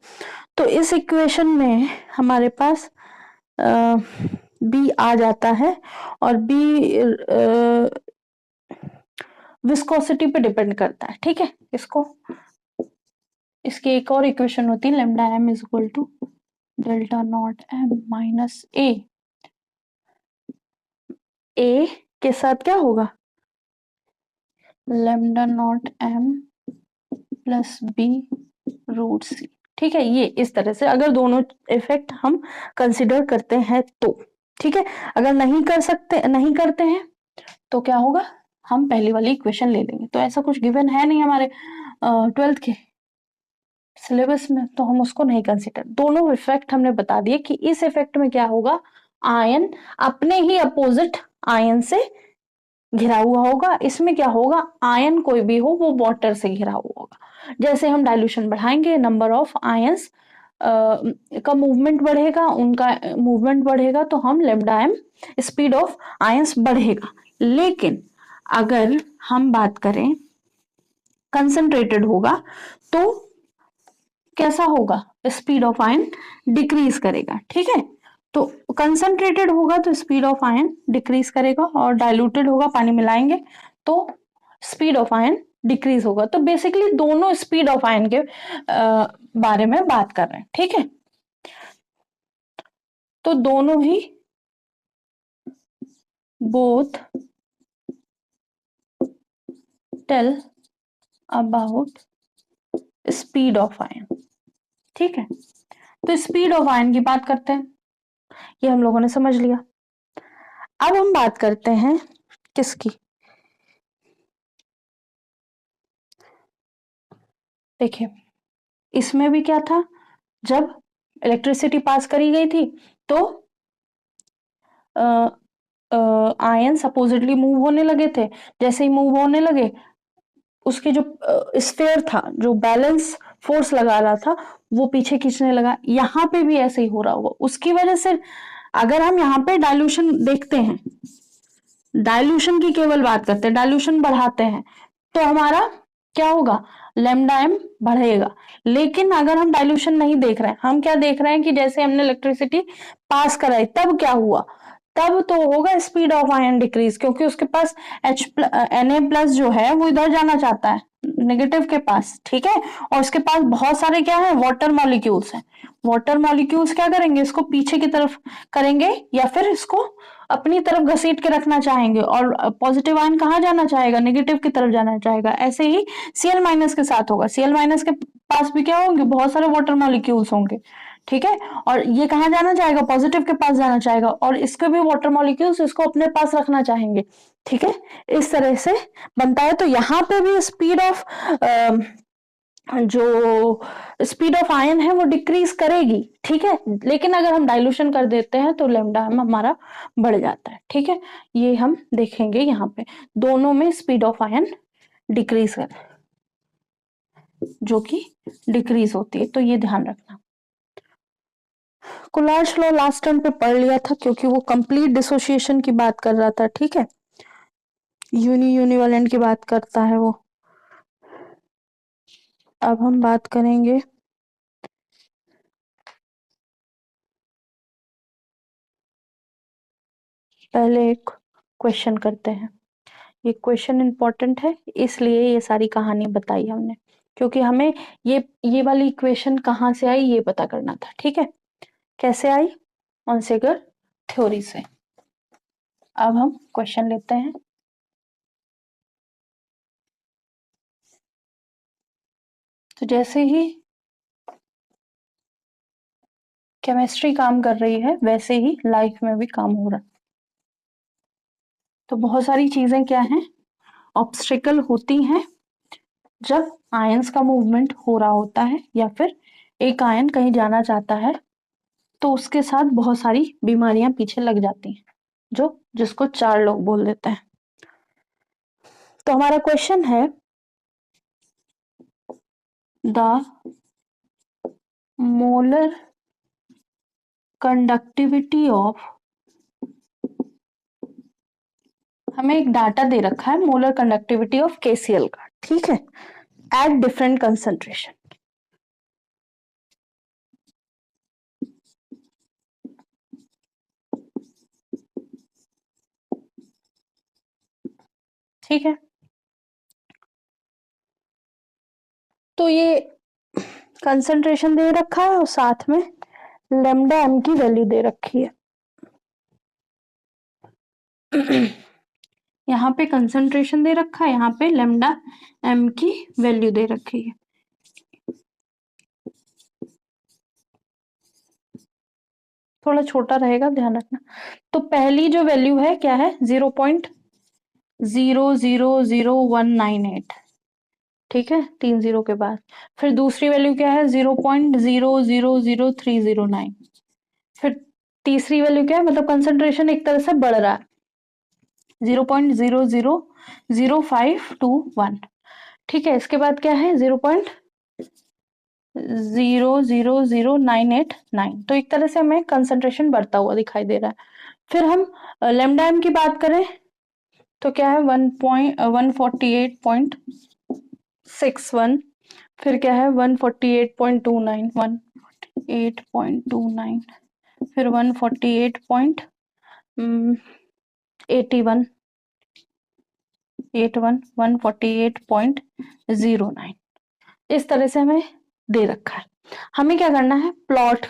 तो इस इक्वेशन में हमारे पास B आ जाता है और B विस्कोसिटी पे डिपेंड करता है, ठीक है, इसको, इसकी एक और इक्वेशन होती है lambda m is equal to delta naught m minus A के साथ क्या होगा, lambda naught m plus B root C, ठीक है, ये इस तरह से अगर दोनों इफेक्ट हम कंसिडर करते हैं तो, ठीक है, अगर नहीं करते हैं तो क्या होगा, हम पहली वाली इक्वेशन ले लेंगे, तो ऐसा कुछ गिवन है नहीं हमारे 12th के सिलेबस में, तो हम उसको नहीं कंसिडर, दोनों इफेक्ट हमने बता दिए कि इस इफेक्ट में क्या होगा, आयन अपने ही अपोजिट आयन से घिरा हुआ होगा, इसमें क्या होगा, आयन कोई भी हो वो वाटर से घिरा हुआ होगा, जैसे हम डाइल्यूशन बढ़ाएंगे नंबर ऑफ आयंस का मूवमेंट बढ़ेगा, उनका मूवमेंट बढ़ेगा तो हम lambda M speed of ions बढ़ेगा। लेकिन अगर हम बात करें कंसंट्रेटेड होगा तो कैसा होगा, स्पीड ऑफ आयन डिक्रीज करेगा। ठीक है, तो कंसंट्रेटेड होगा तो स्पीड ऑफ आयन डिक्रीज करेगा, और डाइल्यूटेड होगा, पानी मिलाएंगे तो स्पीड ऑफ आयन डिक्रीज होगा। तो बेसिकली दोनों स्पीड ऑफ आयन के बारे में बात कर रहे हैं। ठीक है, तो दोनों ही both tell about speed of ion. ठीक है, तो स्पीड ऑफ आयन की बात करते हैं, ये हम लोगों ने समझ लिया। अब हम बात करते हैं किसकी, देखिए इसमें भी क्या था, जब इलेक्ट्रिसिटी पास करी गई थी तो आयन सपोजिटली मूव होने लगे थे। जैसे ही मूव होने लगे, उसके जो स्फेयर था, जो बैलेंस फोर्स लगा रहा था, वो पीछे खींचने लगा। यहाँ पे भी ऐसे ही हो रहा होगा। उसकी वजह से अगर हम यहाँ पे डाइल्यूशन देखते हैं, डाइल्यूशन की केवल बात करते हैं, डाइल्यूशन बढ़ाते हैं तो हमारा क्या होगा, लेमडा एम बढ़ेगा। लेकिन अगर हम डाइल्यूशन नहीं देख रहे हैं, हम क्या देख रहे हैं कि जैसे हमने इलेक्ट्रिसिटी पास कराई तब क्या हुआ, तब तो होगा स्पीड ऑफ आयन डिक्रीज, क्योंकि उसके पास Na+ जो है वो इधर जाना चाहता है, नेगेटिव के पास। ठीक है, और उसके पास बहुत सारे क्या है, वाटर मॉलिक्यूल्स हैं। वाटर मॉलिक्यूल्स क्या करेंगे, इसको पीछे की तरफ करेंगे या फिर इसको अपनी तरफ घसीट के रखना चाहेंगे, और पॉजिटिव आयन कहाँ जाना चाहेगा, नेगेटिव की तरफ जाना चाहेगा। ऐसे ही Cl- के साथ होगा, Cl- के पास भी क्या होंगे, बहुत सारे वाटर मॉलिक्यूल्स होंगे। ठीक है, और ये कहाँ जाना चाहेगा, पॉजिटिव के पास जाना चाहेगा, और इसके भी वाटर मॉलिक्यूल्स इसको अपने पास रखना चाहेंगे। ठीक है, इस तरह से बनता है। तो यहाँ पे भी स्पीड ऑफ जो स्पीड ऑफ आयन है वो डिक्रीज करेगी। ठीक है, लेकिन अगर हम डाइल्यूशन कर देते हैं तो लेमडा हमारा बढ़ जाता है। ठीक है, ये हम देखेंगे यहाँ पे दोनों में स्पीड ऑफ आयन डिक्रीज कर, जो कि डिक्रीज होती है, तो ये ध्यान रखना। कुलार्ज लॉ लास्ट टाइम पे पढ़ लिया था, क्योंकि वो कंप्लीट डिसोसिएशन की बात कर रहा था। ठीक है, यूनिवैलेंट की बात करता है वो। अब हम बात करेंगे पहले एक क्वेश्चन करते हैं। ये क्वेश्चन इंपॉर्टेंट है, इसलिए ये सारी कहानी बताई हमने, क्योंकि हमें ये वाली इक्वेशन कहाँ से आई ये पता करना था। ठीक है, कैसे आई, ऑन-सेगर थ्योरी से। अब हम क्वेश्चन लेते हैं। तो जैसे ही केमिस्ट्री काम कर रही है, वैसे ही लाइफ में भी काम हो रहा है। तो बहुत सारी चीजें क्या हैं, ऑब्स्टिकल होती हैं जब आयंस का मूवमेंट हो रहा होता है, या फिर एक आयन कहीं जाना चाहता है तो उसके साथ बहुत सारी बीमारियां पीछे लग जाती हैं, जिसको 4 लोग बोल देते हैं। तो हमारा क्वेश्चन है, द मोलर कंडक्टिविटी ऑफ, हमें एक डाटा दे रखा है मोलर कंडक्टिविटी ऑफ KCl का। ठीक है, एट डिफरेंट कंसंट्रेशन। ठीक है, तो ये कंसंट्रेशन दे रखा है और साथ में लेमडा एम की वैल्यू दे रखी है। यहाँ पे कंसंट्रेशन दे रखा है, यहाँ पे लेमडा एम की वैल्यू दे रखी है। थोड़ा छोटा रहेगा, ध्यान रखना। तो पहली जो वैल्यू है क्या है, 0.000198। ठीक है, 3 0 के बाद। फिर दूसरी वैल्यू क्या है, 0.000309। फिर तीसरी वैल्यू क्या है, मतलब कंसंट्रेशन एक तरह से बढ़ रहा है, 0.000521। ठीक है, इसके बाद क्या है, 0.000989। तो एक तरह से हमें कंसंट्रेशन बढ़ता हुआ दिखाई दे रहा है। फिर हम लेमडा एम की बात करें तो क्या है, 148.6 161, फिर क्या है 148.29, 148.29, फिर 148.81, 148.09, इस तरह से हमें दे रखा है। हमें क्या करना है, प्लॉट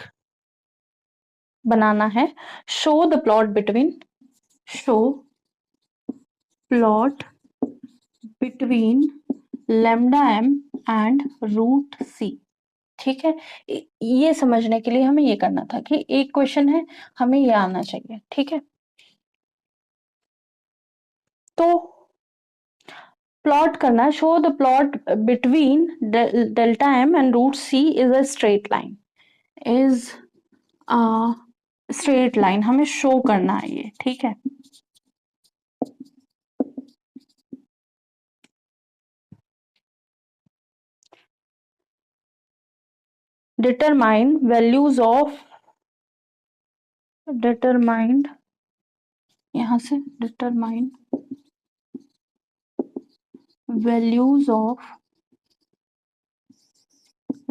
बनाना है। Show the plot between, show plot between lambda m and root c। ठीक है, ये समझने के लिए हमें ये करना था कि एक क्वेश्चन है, हमें ये आना चाहिए। ठीक है, तो प्लॉट करना है, show the plot between delta M and root C is a straight line, is a straight line, हमें शो करना है ये। ठीक है, डिटरमाइन वैल्यूज ऑफ, डिटरमाइंड, यहां से determine values of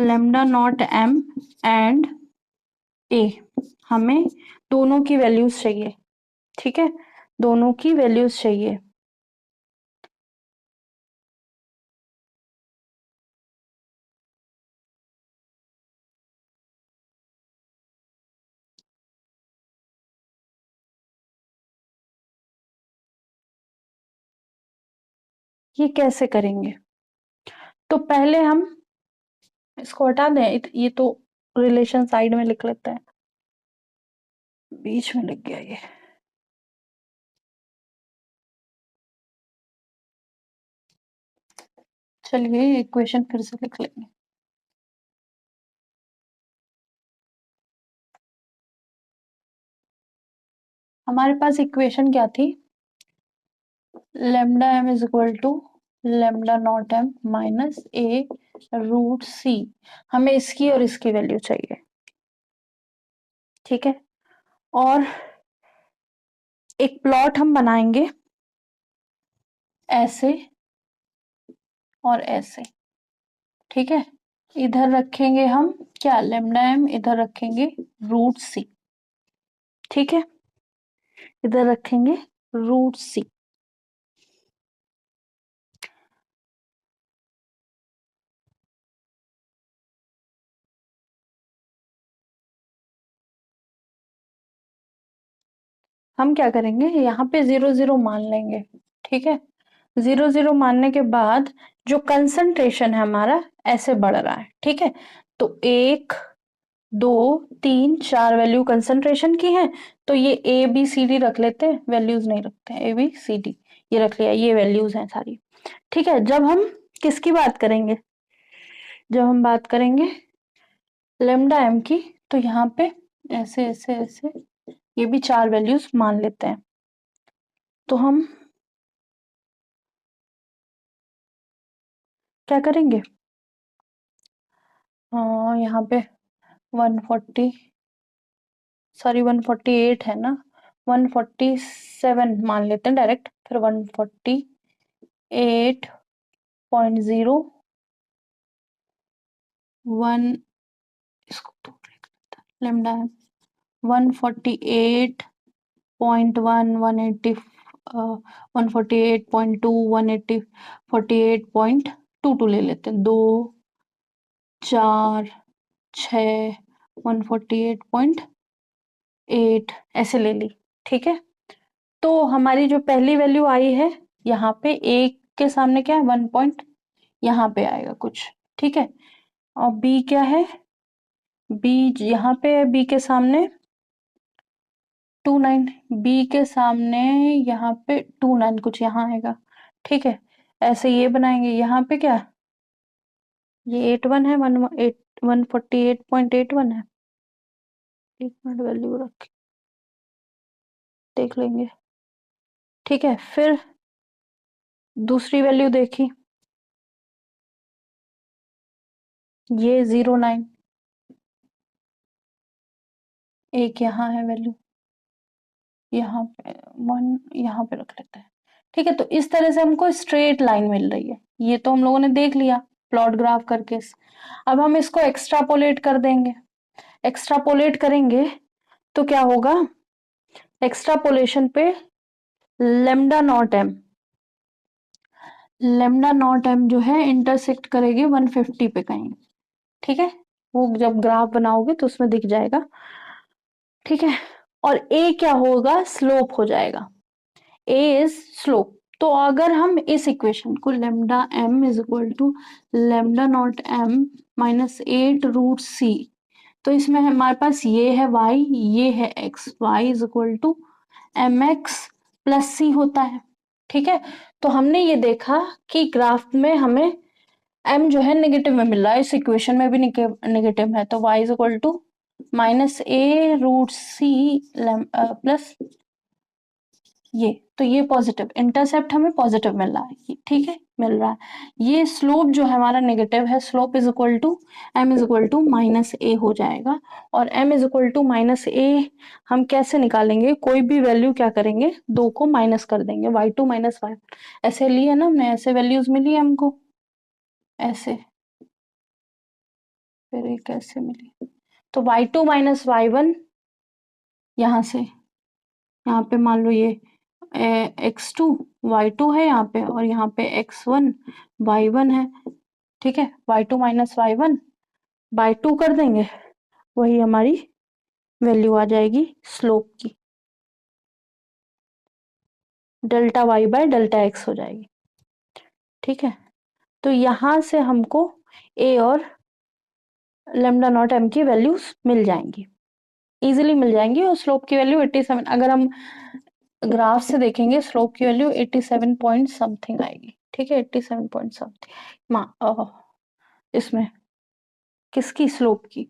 lambda not m and a, हमें दोनों की वैल्यूज चाहिए। ठीक है, दोनों की वैल्यूज चाहिए। ये कैसे करेंगे, तो पहले हम इसको हटा दें, ये तो रिलेशन साइड में लिख लेते हैं, बीच में लिख गया ये। चलिए इक्वेशन फिर से लिख लेंगे। हमारे पास इक्वेशन क्या थी, lambda M is equal to lambda naught M minus a root c, हमें इसकी और इसकी वैल्यू चाहिए। ठीक है, और एक प्लॉट हम बनाएंगे ऐसे और ऐसे। ठीक है, इधर रखेंगे हम क्या, लेमडा एम, इधर रखेंगे रूट सी। ठीक है, इधर रखेंगे रूट सी। हम क्या करेंगे, यहाँ पे 0 0 मान लेंगे। ठीक है, 0 0 मानने के बाद जो कंसंट्रेशन है हमारा ऐसे बढ़ रहा है। ठीक है, तो 1 2 3 4 वैल्यू कंसंट्रेशन की है, तो ये ए बी सी डी रख लेते हैं, वैल्यूज नहीं रखते हैं, ए बी सी डी ये रख लिया, ये वैल्यूज हैं सारी। ठीक है, जब हम किसकी बात करेंगे, जब हम बात करेंगे लेमडा एम की, तो यहाँ पे ऐसे ऐसे ऐसे ये भी 4 वैल्यूज मान लेते हैं। तो हम क्या करेंगे, यहाँ पे 140, सॉरी 148 है ना, 147 मान लेते हैं डायरेक्ट, फिर 148.0 1, इसको तो लेमडा है 148.1, 180, 148.2, 180, 48.22 ले लेते हैं, 2 4 6, 148.8 ऐसे ले ली। ठीक है, तो हमारी जो पहली वैल्यू आई है यहाँ पे एक के सामने क्या है 1 पॉइंट, यहाँ पे आएगा कुछ। ठीक है, और बी क्या है, बी यहाँ पे है, बी के सामने 29, बी के सामने यहाँ पे 29 कुछ यहाँ आएगा। ठीक है, ऐसे ये बनाएंगे, यहाँ पे क्या, ये 81 है, 148.81 है, एक मिनट वैल्यू रख देख लेंगे। ठीक है, फिर दूसरी वैल्यू देखी, ये 09, एक यहाँ है वैल्यू, यहाँ पे 1 यहाँ पे रख लेते हैं, ठीक है, तो इस तरह से हमको स्ट्रेट लाइन मिल रही है। ये तो हम लोगों ने देख लिया प्लॉट ग्राफ करके। अब हम इसको एक्स्ट्रापोलेट कर देंगे। एक्स्ट्रापोलेट करेंगे तो क्या होगा, एक्स्ट्रापोलेशन पे lambda naught M, lambda naught M जो है इंटरसेक्ट करेगी 150 पे कहीं। ठीक है, वो जब ग्राफ बनाओगे तो उसमें दिख जाएगा। ठीक है, और ए क्या होगा, स्लोप हो जाएगा। A is slope. तो अगर हम इस इक्वेशन को lambda M is equal to lambda naught M minus 8 √c, तो इसमें हमारे पास ये है y, ये है x, y is equal to m x plus c होता है। ठीक है, तो हमने ये देखा कि ग्राफ में हमें m जो है नेगेटिव में मिल रहा है, इस इक्वेशन में भी नेगेटिव है, तो y is equal to -a√c plus ये, तो ये पॉजिटिव इंटरसेप्ट हमें पॉजिटिव मिल रहा है। ठीक है, मिल रहा है। ये स्लोप जो है हमारा नेगेटिव है, slope is equal to m is equal to -a हो जाएगा। और m is equal to -a हम कैसे निकालेंगे, कोई भी वैल्यू क्या करेंगे, दो को माइनस कर देंगे, y2 - y, ऐसे लिए ना हमने, ऐसे वैल्यूज मिली हमको, ऐसे, फिर ये कैसे मिली, तो y2 - y1 यहाँ से, यहाँ पे मान लो ये x2 y2 है यहाँ पे, और यहाँ पे x1 y1 है। ठीक है, y2 - y1 बाय 2 कर देंगे, वही हमारी वैल्यू आ जाएगी स्लोप की, delta y by delta x हो जाएगी। ठीक है, तो यहाँ से हमको a और लेमडा नॉट m की वैल्यूज मिल जाएंगी, इजीली मिल जाएंगी। और स्लोप की वैल्यू 87, अगर हम ग्राफ से देखेंगे स्लोप की वैल्यू 87 पॉइंट समथिंग आएगी। ठीक है, 87 पॉइंट समथिंग इसमें किसकी, स्लोप की,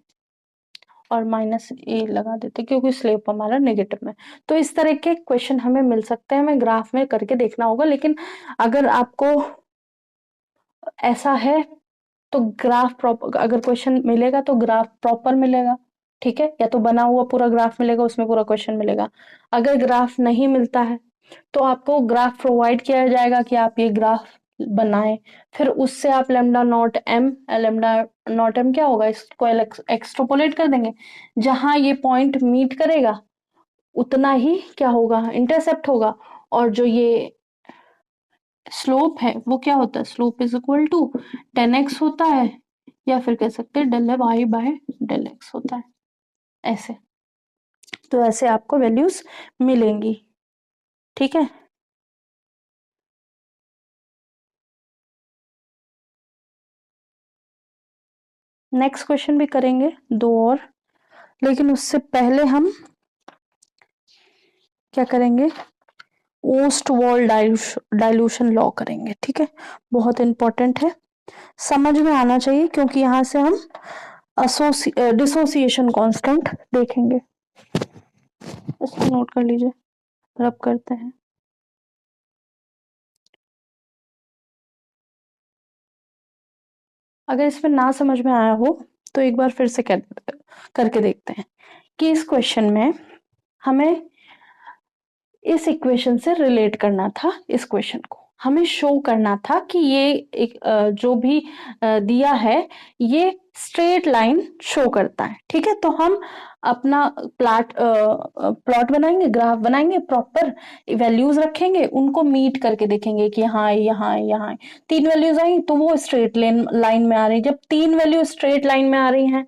और -a लगा देते क्योंकि स्लोप हमारा नेगेटिव में। तो इस तरह के क्वेश्चन हमें मिल सकते हैं, हमें ग्राफ में करके देखना होगा। लेकिन अगर आपको ऐसा है तो ग्राफ प्रॉपर, अगर क्वेश्चन मिलेगा तो ग्राफ प्रॉपर मिलेगा। ठीक है, या तो बना हुआ पूरा ग्राफ मिलेगा, उसमें पूरा क्वेश्चन मिलेगा। अगर ग्राफ नहीं मिलता है तो आपको ग्राफ प्रोवाइड किया जाएगा कि आप ये ग्राफ बनाएं, फिर उससे आप लेमडा नॉट एम क्या होगा, इसको एक्सट्रापोलेट कर देंगे, जहां ये पॉइंट मीट करेगा उतना ही क्या होगा, इंटरसेप्ट होगा। और जो ये स्लोप है वो क्या होता है, slope is equal to 10x होता है, या फिर कह सकते हैं del y by del x होता है, ऐसे। तो ऐसे आपको वैल्यूज मिलेंगी। ठीक है, नेक्स्ट क्वेश्चन भी करेंगे दो और, लेकिन उससे पहले हम क्या करेंगे, ओस्ट वॉल डाइल्यूशन लॉ करेंगे। ठीक है, बहुत इंपॉर्टेंट है, समझ में आना चाहिए, क्योंकि यहाँ से हम डिसोसिएशन कांस्टेंट देखेंगे। इसको नोट कर लीजिए, रब करते हैं। अगर इसमें ना समझ में आया हो तो एक बार फिर से करके देखते हैं कि इस क्वेश्चन में हमें इस इक्वेशन से रिलेट करना था, इस क्वेश्चन को हमें शो करना था कि ये एक जो भी दिया है ये स्ट्रेट लाइन शो करता है। ठीक है, तो हम अपना प्लॉट बनाएंगे, ग्राफ बनाएंगे, प्रॉपर वैल्यूज रखेंगे, उनको मीट करके देखेंगे कि हाँ यहाँ यहाँ 3 वैल्यूज आई तो वो स्ट्रेट लाइन में आ रही। जब 3 वैल्यू स्ट्रेट लाइन में आ रही हैं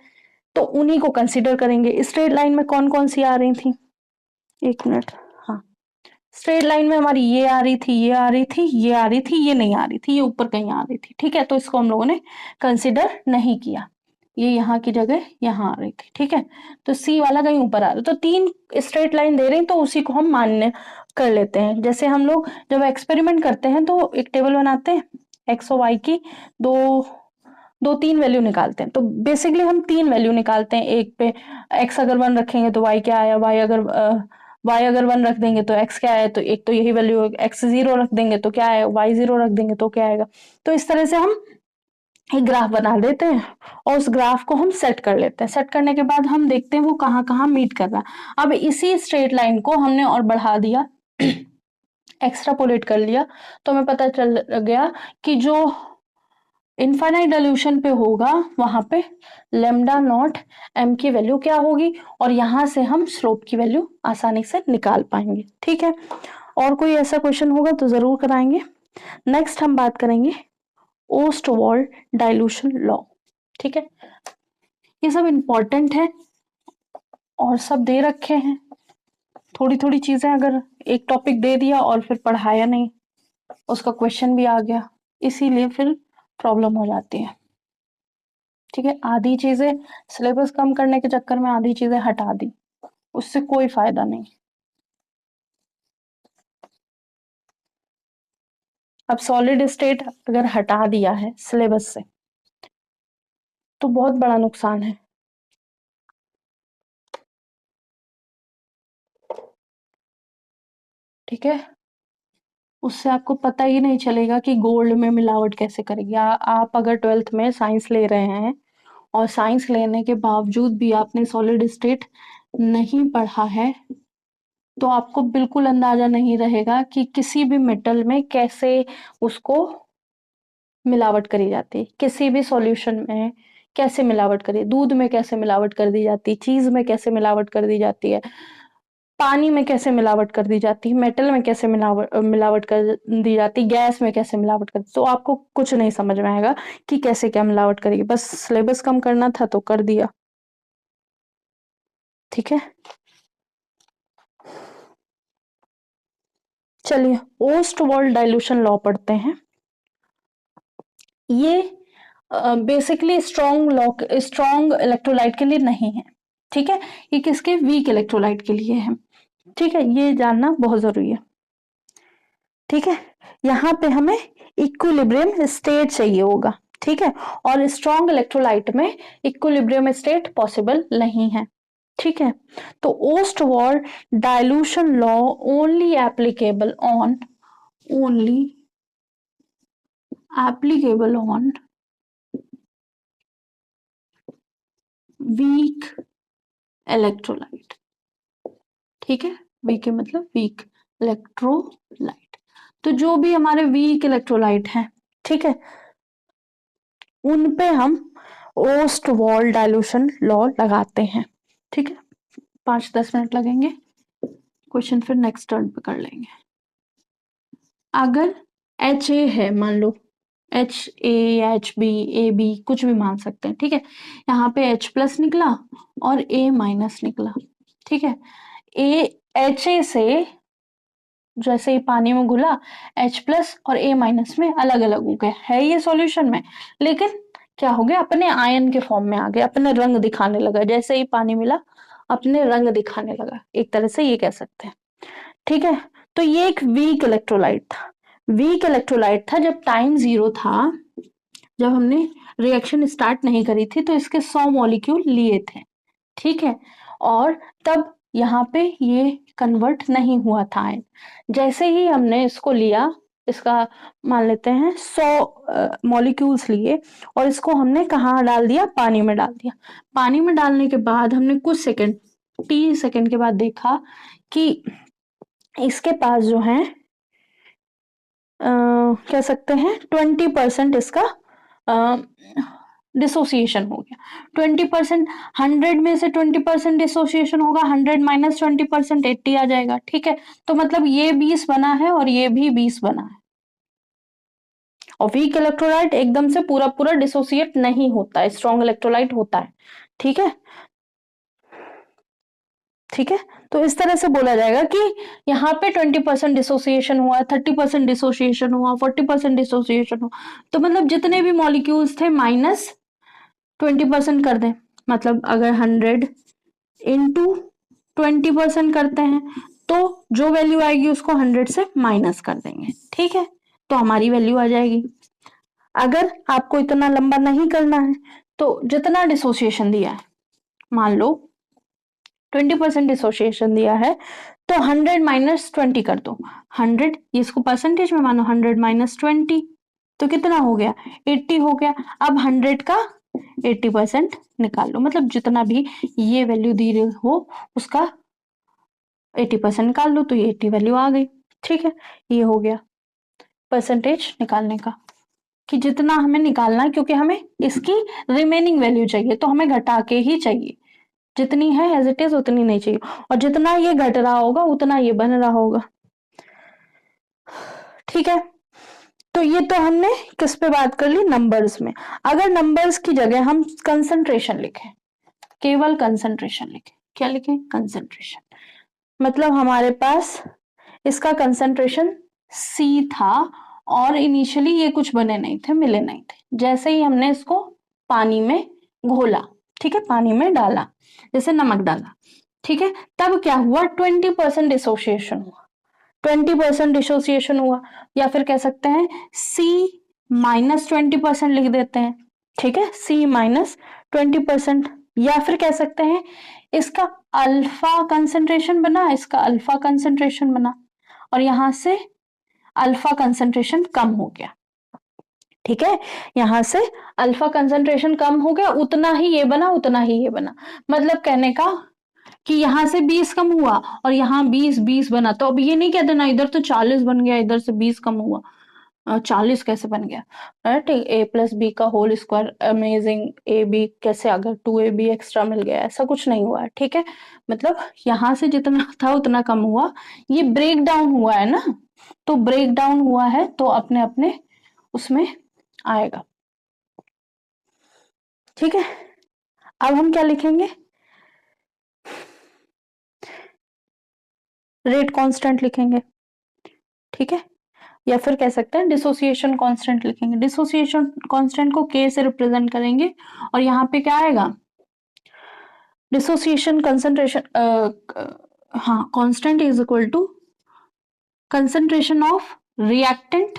तो उन्हीं को कंसिडर करेंगे। स्ट्रेट लाइन में कौन कौन सी आ रही थी, एक मिनट, हाँ, स्ट्रेट लाइन में हमारी ये आ रही थी, ये आ रही थी, ये आ रही थी, ये नहीं आ रही थी, ये ऊपर कहीं आ रही थी। ठीक है, तो इसको हम लोगों ने कंसिडर नहीं किया, ये यहाँ की जगह यहाँ आ रही थी। ठीक है, तो सी वाला कहीं ऊपर आ रहा है, तो 3 स्ट्रेट लाइन दे रही तो उसी को हम मान्य कर लेते हैं। जैसे हम लोग जब एक्सपेरिमेंट करते हैं तो एक टेबल बनाते हैं, एक्स और वाई की दो 3 वैल्यू निकालते हैं। तो बेसिकली हम 3 वैल्यू निकालते हैं, एक पे एक्स अगर 1 रखेंगे तो वाई क्या आया, वाई अगर 1 रख देंगे तो एक्स क्या आया, तो एक तो यही वैल्यू, एक्स 0 रख देंगे तो क्या आएगा, वाई 0 रख देंगे तो क्या आएगा। तो इस तरह से हम एक ग्राफ बना देते हैं और उस ग्राफ को हम सेट कर लेते हैं। सेट करने के बाद हम देखते हैं वो कहाँ कहाँ मीट कर रहा है। अब इसी स्ट्रेट लाइन को हमने और बढ़ा दिया एक्स्ट्रापोलेट कर लिया तो हमें पता चल गया कि जो इनफाइनाइट डाइल्यूशन पे होगा वहां पे लेमडा नॉट एम की वैल्यू क्या होगी, और यहां से हम स्लोप की वैल्यू आसानी से निकाल पाएंगे। ठीक है, और कोई ऐसा क्वेश्चन होगा तो जरूर कराएंगे। नेक्स्ट हम बात करेंगे ओस्टवाल्ड डाइल्यूशन लॉ। ठीक है, ये सब इंपॉर्टेंट है और सब दे रखे हैं। थोड़ी थोड़ी चीजें अगर एक टॉपिक दे दिया और फिर पढ़ाया नहीं, उसका क्वेश्चन भी आ गया, इसीलिए फिर प्रॉब्लम हो जाती है। ठीक है, आधी चीजें सिलेबस कम करने के चक्कर में आधी चीजें हटा दी, उससे कोई फायदा नहीं। अब सॉलिड स्टेट अगर हटा दिया है सिलेबस से तो बहुत बड़ा नुकसान है। ठीक है, उससे आपको पता ही नहीं चलेगा कि गोल्ड में मिलावट कैसे करेगी। आप अगर 12th में साइंस ले रहे हैं और साइंस लेने के बावजूद भी आपने सॉलिड स्टेट नहीं पढ़ा है तो आपको बिल्कुल अंदाजा नहीं रहेगा कि किसी भी मेटल में कैसे उसको मिलावट करी जाती है, किसी भी सॉल्यूशन में कैसे मिलावट करी, दूध में कैसे मिलावट कर दी जाती है, चीज में कैसे मिलावट कर दी जाती है, पानी में कैसे मिलावट कर दी जाती है, मेटल में कैसे मिलावट कर दी जाती, गैस में कैसे मिलावट कर, तो आपको कुछ नहीं समझ में आएगा कि कैसे क्या मिलावट करेगी। बस सिलेबस कम करना था तो कर दिया। ठीक है, चलिए ओस्टवाल्ड डाइल्यूशन लॉ पढ़ते हैं। ये बेसिकली स्ट्रॉन्ग इलेक्ट्रोलाइट के लिए नहीं है। ठीक है, ये किसके, वीक इलेक्ट्रोलाइट के लिए है। ठीक है, ये जानना बहुत जरूरी है। ठीक है, यहाँ पे हमें इक्विलिब्रियम स्टेट चाहिए होगा। ठीक है, और स्ट्रॉन्ग इलेक्ट्रोलाइट में इक्विलिब्रियम स्टेट पॉसिबल नहीं है। ठीक है, तो Ostwald dilution law only applicable on weak electrolyte. ठीक है, वीक मतलब वीक इलेक्ट्रोलाइट। तो जो भी हमारे वीक इलेक्ट्रोलाइट हैं, ठीक है, उन पे हम ओस्टवाल्ड डाइल्यूशन लॉ लगाते हैं। ठीक है, 5-10 मिनट लगेंगे, क्वेश्चन फिर नेक्स्ट टर्न पे कर लेंगे। अगर एच ए है, मान लो h a, h b, a b कुछ भी मान सकते हैं। ठीक है, यहाँ पे एच प्लस निकला और ए माइनस निकला। ठीक है, ए एच ए से जैसे ही पानी में घुला एच प्लस और ए माइनस में अलग अलग हो गया है ये सॉल्यूशन में, लेकिन क्या हो गया, अपने आयन के फॉर्म में आ गया, अपने रंग दिखाने लगा। जैसे ही पानी मिला अपने रंग दिखाने लगा, एक तरह से ये कह सकते हैं। ठीक है, तो ये एक वीक इलेक्ट्रोलाइट था। वीक इलेक्ट्रोलाइट था जब टाइम 0 था, जब हमने रिएक्शन स्टार्ट नहीं करी थी तो इसके 100 मॉलिक्यूल लिए थे। ठीक है, और तब यहाँ पे ये कन्वर्ट नहीं हुआ था आयन। जैसे ही हमने इसको लिया, इसका मान लेते हैं 100 मॉलिक्यूल्स लिए और इसको हमने कहाँ डाल दिया, पानी में डाल दिया। पानी में डालने के बाद हमने कुछ सेकंड, टी सेकंड के बाद देखा कि इसके पास जो है कह सकते हैं 20% इसका डिसोसिएशन हो गया। 20%, 100 में से 20% डिसोसिएशन होगा, 100 माइनस 20% 80 आ जाएगा। ठीक है, तो मतलब ये 20 बना है और ये भी 20 बना है। और वीक इलेक्ट्रोलाइट एकदम से पूरा पूरा डिसोसिएट नहीं होता है, स्ट्रॉन्ग इलेक्ट्रोलाइट होता है। ठीक है, ठीक है, तो इस तरह से बोला जाएगा कि यहाँ पे 20% डिसोसिएशन हुआ, 30% डिसोसिएशन हुआ, 40% डिसोसिएशन हुआ, तो मतलब जितने भी मॉलिक्यूल्स थे माइनस 20% कर दें। मतलब अगर 100 इंटू 20% करते हैं तो जो वैल्यू आएगी उसको 100 से माइनस कर देंगे। ठीक है, तो हमारी वैल्यू आ जाएगी। अगर आपको इतना लंबा नहीं करना है तो जितना डिसोसिएशन दिया है, मान लो 20% डिसोसिएशन दिया है तो 100 माइनस 20 कर दो। 100 इसको परसेंटेज में मानो, 100 माइनस 20 तो कितना हो गया, 80 हो गया। अब 100 का 80% निकाल लो, मतलब जितना भी ये वैल्यू दी हो उसका 80% निकाल लो, तो ये 80 वैल्यू आ गई। ठीक है, ये हो गया परसेंटेज निकालने का कि जितना हमें निकालना है, क्योंकि हमें इसकी रिमेनिंग वैल्यू चाहिए तो हमें घटा के ही चाहिए, जितनी है एज इट इज उतनी नहीं चाहिए, और जितना ये घट रहा होगा उतना ये बन रहा होगा। ठीक है, तो ये तो हमने किस पे बात कर ली, नंबर्स में। अगर नंबर्स की जगह हम कंसंट्रेशन लिखें, केवल कंसंट्रेशन लिखें, क्या लिखें, कंसंट्रेशन, मतलब हमारे पास इसका कंसंट्रेशन सी था और इनिशियली ये कुछ बने नहीं थे, मिले नहीं थे, जैसे ही हमने इसको पानी में घोला, ठीक है, पानी में डाला, जैसे नमक डाला, ठीक है, तब क्या हुआ, 20% डिसोसिएशन हुआ, 20% डिसोसिएशन हुआ, या फिर कह सकते हैं C -20% लिख देते हैं, ठीक है, C -20%, या फिर कह सकते हैं इसका अल्फा कंसंट्रेशन बना, इसका अल्फा कंसंट्रेशन बना, और यहां से अल्फा कंसंट्रेशन कम हो गया, ठीक है, यहां से अल्फा कंसंट्रेशन कम हो गया, उतना ही ये बना, उतना ही ये बना, मतलब कहने का कि यहां से 20 कम हुआ और यहाँ 20 बना, तो अब ये नहीं कहते ना इधर तो 40 बन गया, इधर से 20 कम हुआ, 40 कैसे बन गया, राइट, A+B का होल स्क्वायर, अमेजिंग, AB कैसे आ गया, 2AB एक्स्ट्रा मिल गया, ऐसा कुछ नहीं हुआ है, ठीक है, मतलब यहां से जितना था उतना कम हुआ, ये ब्रेक डाउन हुआ है ना, तो ब्रेक डाउन हुआ है तो अपने अपने उसमें आएगा, ठीक है। अब हम क्या लिखेंगे, रेट कांस्टेंट लिखेंगे, ठीक है, या फिर कह सकते हैं डिसोसिएशन कांस्टेंट लिखेंगे, डिसोसिएशन कांस्टेंट को K से रिप्रेजेंट करेंगे, और यहाँ पे क्या आएगा, डिसोसिएशन कंसंट्रेशन, हाँ, constant is equal to concentration of reactant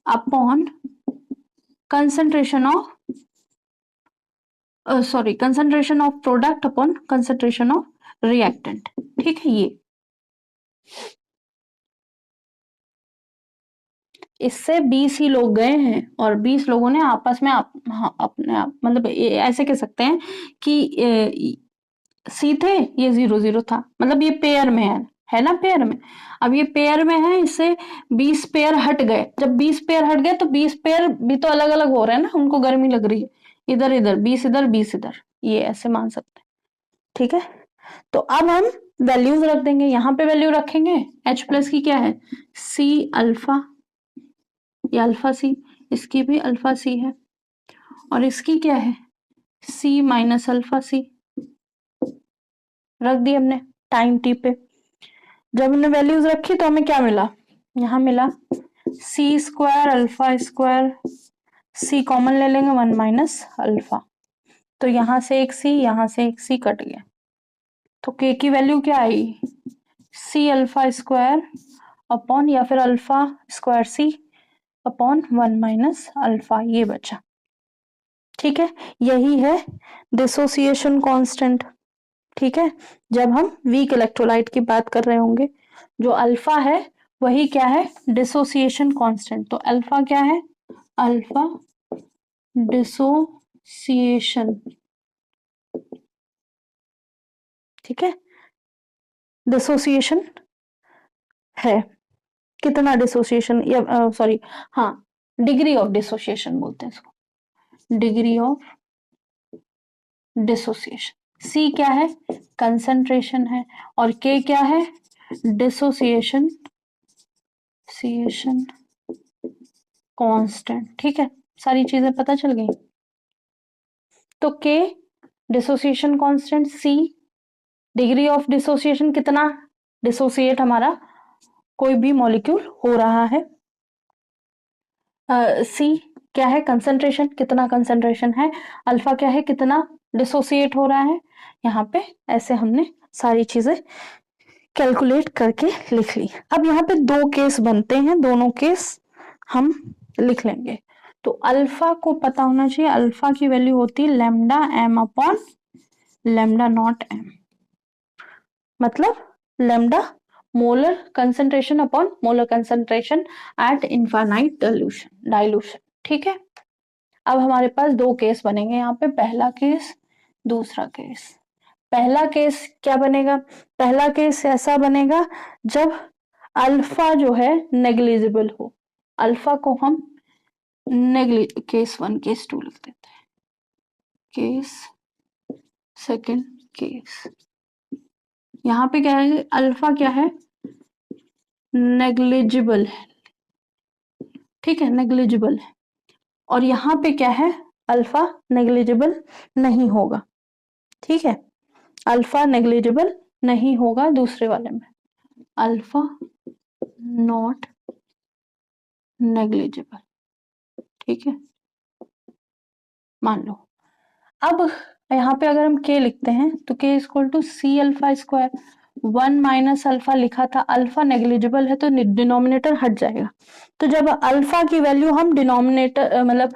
upon concentration of sorry concentration of product upon concentration of reactant, ठीक है, ये इससे 20 ही लोग गए हैं और 20 लोगों ने आपस में हाँ, अपने आप, मतलब ऐसे कह सकते हैं कि सी थे, ये 0 0 था, मतलब ये पेयर में है ना, पेयर में, अब ये पेयर में है, इससे 20 पेयर हट गए, जब 20 पेयर हट गए तो 20 पेयर भी तो अलग अलग हो रहे हैं ना, उनको गर्मी लग रही है, इधर इधर 20 इधर 20 इधर, ये ऐसे मान सकते हैं, ठीक है। तो अब हम वैल्यूज रख देंगे, यहाँ पे वैल्यू रखेंगे, H+ की क्या है, C अल्फा, ये अल्फा सी, इसकी भी अल्फा सी है, और इसकी क्या है, C -अल्फा सी, रख दी हमने टाइम T पे। जब हमने वैल्यूज रखी तो हमें क्या मिला, यहाँ मिला C² alpha square, C common ले लेंगे, 1 - अल्फा, तो यहाँ से एक C, यहाँ से एक C कट गया, तो K की वैल्यू क्या आई, C अल्फा स्क्वायर अपॉन, या फिर alpha square C upon 1 - alpha, ये बचा, ठीक है, यही है डिसोसिएशन कांस्टेंट, ठीक है, जब हम वीक इलेक्ट्रोलाइट की बात कर रहे होंगे, जो अल्फा है वही क्या है, डिसोसिएशन कांस्टेंट, तो अल्फा क्या है, अल्फा डिसोसिएशन, ठीक है, डिसोसिएशन है, कितना डिसोसिएशन, या सॉरी, हाँ, डिग्री ऑफ डिसोसिएशन बोलते हैं इसको, डिग्री ऑफ डिसोसिएशन, सी क्या है, कंसंट्रेशन है, और के क्या है, डिसोसिएशन सिएशन कांस्टेंट, ठीक है, सारी चीजें पता चल गई। तो K dissociation constant, C degree of dissociation, कितना डिसोसिएट हमारा कोई भी मॉलिक्यूल हो रहा है, सी क्या है, कंसंट्रेशन, कितना कंसंट्रेशन है, अल्फा क्या है, कितना डिसोसिएट हो रहा है, यहाँ पे ऐसे हमने सारी चीजें कैलकुलेट करके लिख ली। अब यहाँ पे दो केस बनते हैं, दोनों केस हम लिख लेंगे। तो अल्फा को पता होना चाहिए, अल्फा की वैल्यू होती है lambda m upon lambda naught m, मतलब lambda molar concentration upon molar concentration eight infinite dilution, ठीक है। अब हमारे पास दो केस बनेंगे यहाँ पे, पहला केस, दूसरा केस। पहला केस क्या बनेगा, पहला केस ऐसा बनेगा जब अल्फा जो है नेग्लिजिबल हो, अल्फा को हम केस 1 केस 2 लिख देते हैं, केस सेकंड केस। यहाँ पे क्या है, अल्फा क्या है, नेग्लिजिबल है, ठीक है, नेग्लिजिबल है। और यहाँ पे क्या है, अल्फा नेग्लिजिबल नहीं होगा, ठीक है, अल्फा नेग्लिजिबल नहीं होगा दूसरे वाले में, अल्फा नॉट नेग्लिजिबल, ठीक है, मान लो। अब यहाँ पे अगर हम के लिखते हैं तो K equal to C alpha square, 1 minus alpha लिखा था, अल्फा नेग्लिजिबल है तो डिनोमिनेटर हट जाएगा। तो जब अल्फा की वैल्यू हम डिनोमिनेटर मतलब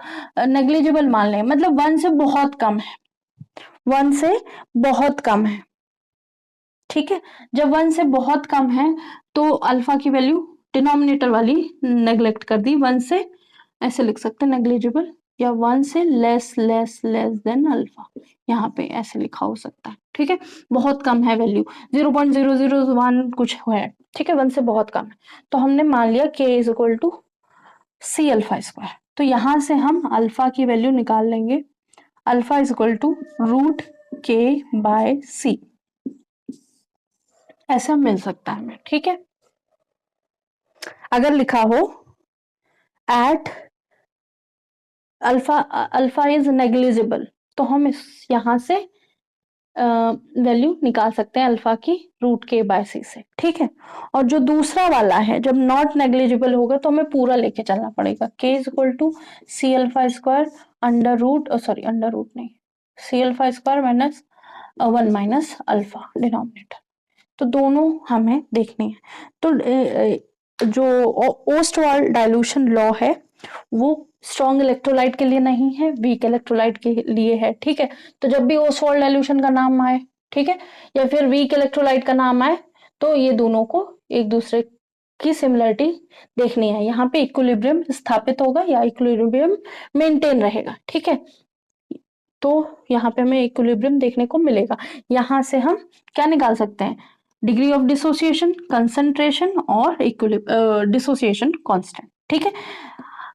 नेग्लिजिबल मान लें, मतलब 1 से बहुत कम है, 1 से बहुत कम है, ठीक है, जब 1 से बहुत कम है तो अल्फा की वैल्यू डिनोमिनेटर वाली नेग्लेक्ट कर दी, 1 से ऐसे लिख सकते हैं नेग्लिजिबल, या 1 से less less less than alpha, यहाँ पे ऐसे लिखा हो सकता है, ठीक है, बहुत कम है वैल्यू, 0.001 कुछ है, ठीक है, 1 से बहुत कम है, तो हमने मान लिया k is equal to C alpha square. तो यहां से हम अल्फा की वैल्यू निकाल लेंगे, alpha is equal to root K by C, ऐसा मिल सकता है हमें, ठीक है। अगर लिखा हो at alpha, alpha is negligible, तो हम इस यहां से वैल्यू निकाल सकते हैं अल्फा की रूट के बाय सी से, ठीक है। और जो दूसरा वाला है, जब नॉट नेग्लिजिबल होगा तो हमें पूरा लेके चलना पड़ेगा, k is equal to C alpha square under root, sorry under root नहीं, c alpha square minus 1 minus alpha denominator, तो दोनों हमें देखनी है। तो जो ओस्टवाल्ड डाइल्यूशन लॉ है वो स्ट्रॉन्ग इलेक्ट्रोलाइट के लिए नहीं है, वीक इलेक्ट्रोलाइट के लिए है, ठीक है। तो जब भी ओस्टवाल्ड डाइल्यूशन का नाम आए, ठीक है, या फिर वीक इलेक्ट्रोलाइट का नाम आए, तो ये दोनों को एक दूसरे की सिमिलरिटी देखनी है, यहाँ पे इक्विलिब्रियम स्थापित होगा या इक्विलिब्रियम मेंटेन रहेगा, ठीक है। तो यहाँ पे हमें इक्विलिब्रियम देखने को मिलेगा, यहाँ से हम क्या निकाल सकते हैं, डिग्री ऑफ डिसोसिएशन, कंसंट्रेशन और डिसोसिएशन कांस्टेंट, ठीक है।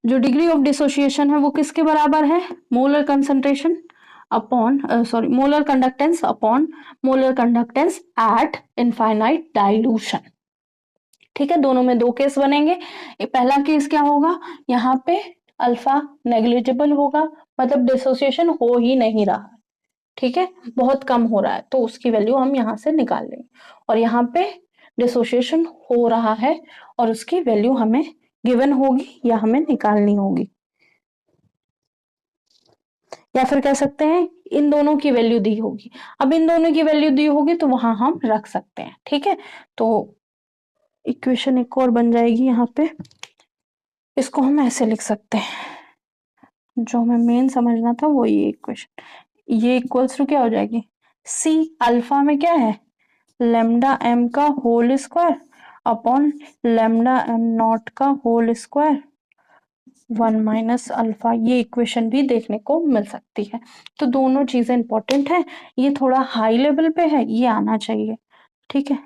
जो डिग्री ऑफ डिसोसिएशन है वो किसके बराबर है, molar concentration upon sorry molar conductance upon molar conductance eight infinite dilution, ठीक है। दोनों में दो केस बनेंगे, पहला केस क्या होगा, यहाँ पे अल्फा नेग्लिजिबल होगा, मतलब डिसोसिएशन हो ही नहीं रहा, ठीक है, बहुत कम हो रहा है, तो उसकी वैल्यू हम यहाँ से निकाल लेंगे, और यहाँ पे डिसोसिएशन हो रहा है और उसकी वैल्यू हमें गिवन होगी या हमें निकालनी होगी, या फिर कह सकते हैं इन दोनों की वैल्यू दी होगी। अब इन दोनों की वैल्यू दी होगी तो वहां हम रख सकते हैं, ठीक है। तो इक्वेशन एक और बन जाएगी यहाँ पे, इसको हम ऐसे लिख सकते हैं, जो हमें मेन समझना था वो ये इक्वेशन, ये इक्वल्स टू क्या हो जाएगी, सी अल्फा में क्या है, लेमडा एम का whole square upon lambda M naught का होल स्क्वायर 1 माइनस अल्फा, ये इक्वेशन भी देखने को मिल सकती है। तो दोनों चीजें इंपॉर्टेंट है, ये थोड़ा हाई लेवल पे है, ये आना चाहिए, ठीक है।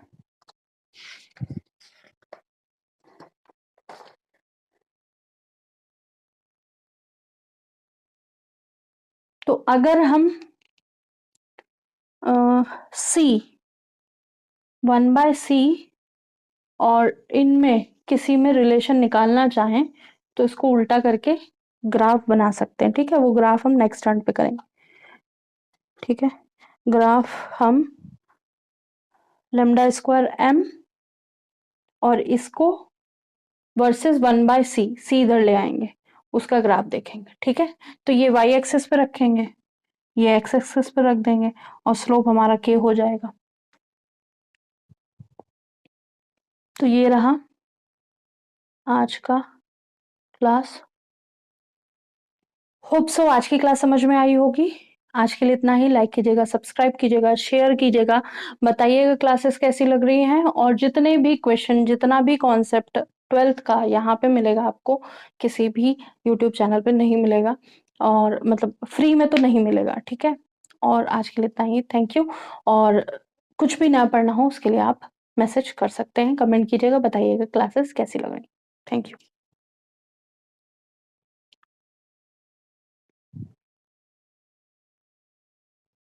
तो अगर हम सी 1/c और इनमें किसी में रिलेशन निकालना चाहें तो इसको उल्टा करके ग्राफ बना सकते हैं, ठीक है, वो ग्राफ हम नेक्स्ट टर्न पे करेंगे, ठीक है। ग्राफ हम लेमडा स्क्वायर एम और इसको वर्सेस 1/c, सी इधर ले आएंगे, उसका ग्राफ देखेंगे, ठीक है। तो ये y एक्सिस पे रखेंगे, ये x एक्सिस पे रख देंगे और स्लोप हमारा k हो जाएगा। तो ये रहा आज का क्लास, होप सो आज की क्लास समझ में आई होगी। आज के लिए इतना ही, लाइक कीजिएगा, सब्सक्राइब कीजिएगा, शेयर कीजिएगा, बताइएगा क्लासेस कैसी लग रही हैं, और जितने भी क्वेश्चन, जितना भी कॉन्सेप्ट 12th का यहाँ पे मिलेगा आपको, किसी भी यूट्यूब चैनल पे नहीं मिलेगा, और मतलब फ्री में तो नहीं मिलेगा, ठीक है। और आज के लिए इतना ही, थैंक यू। और कुछ भी ना पढ़ना हो उसके लिए आप मैसेज कर सकते हैं, कमेंट कीजिएगा, बताइएगा क्लासेस कैसी लग रही। Thank you.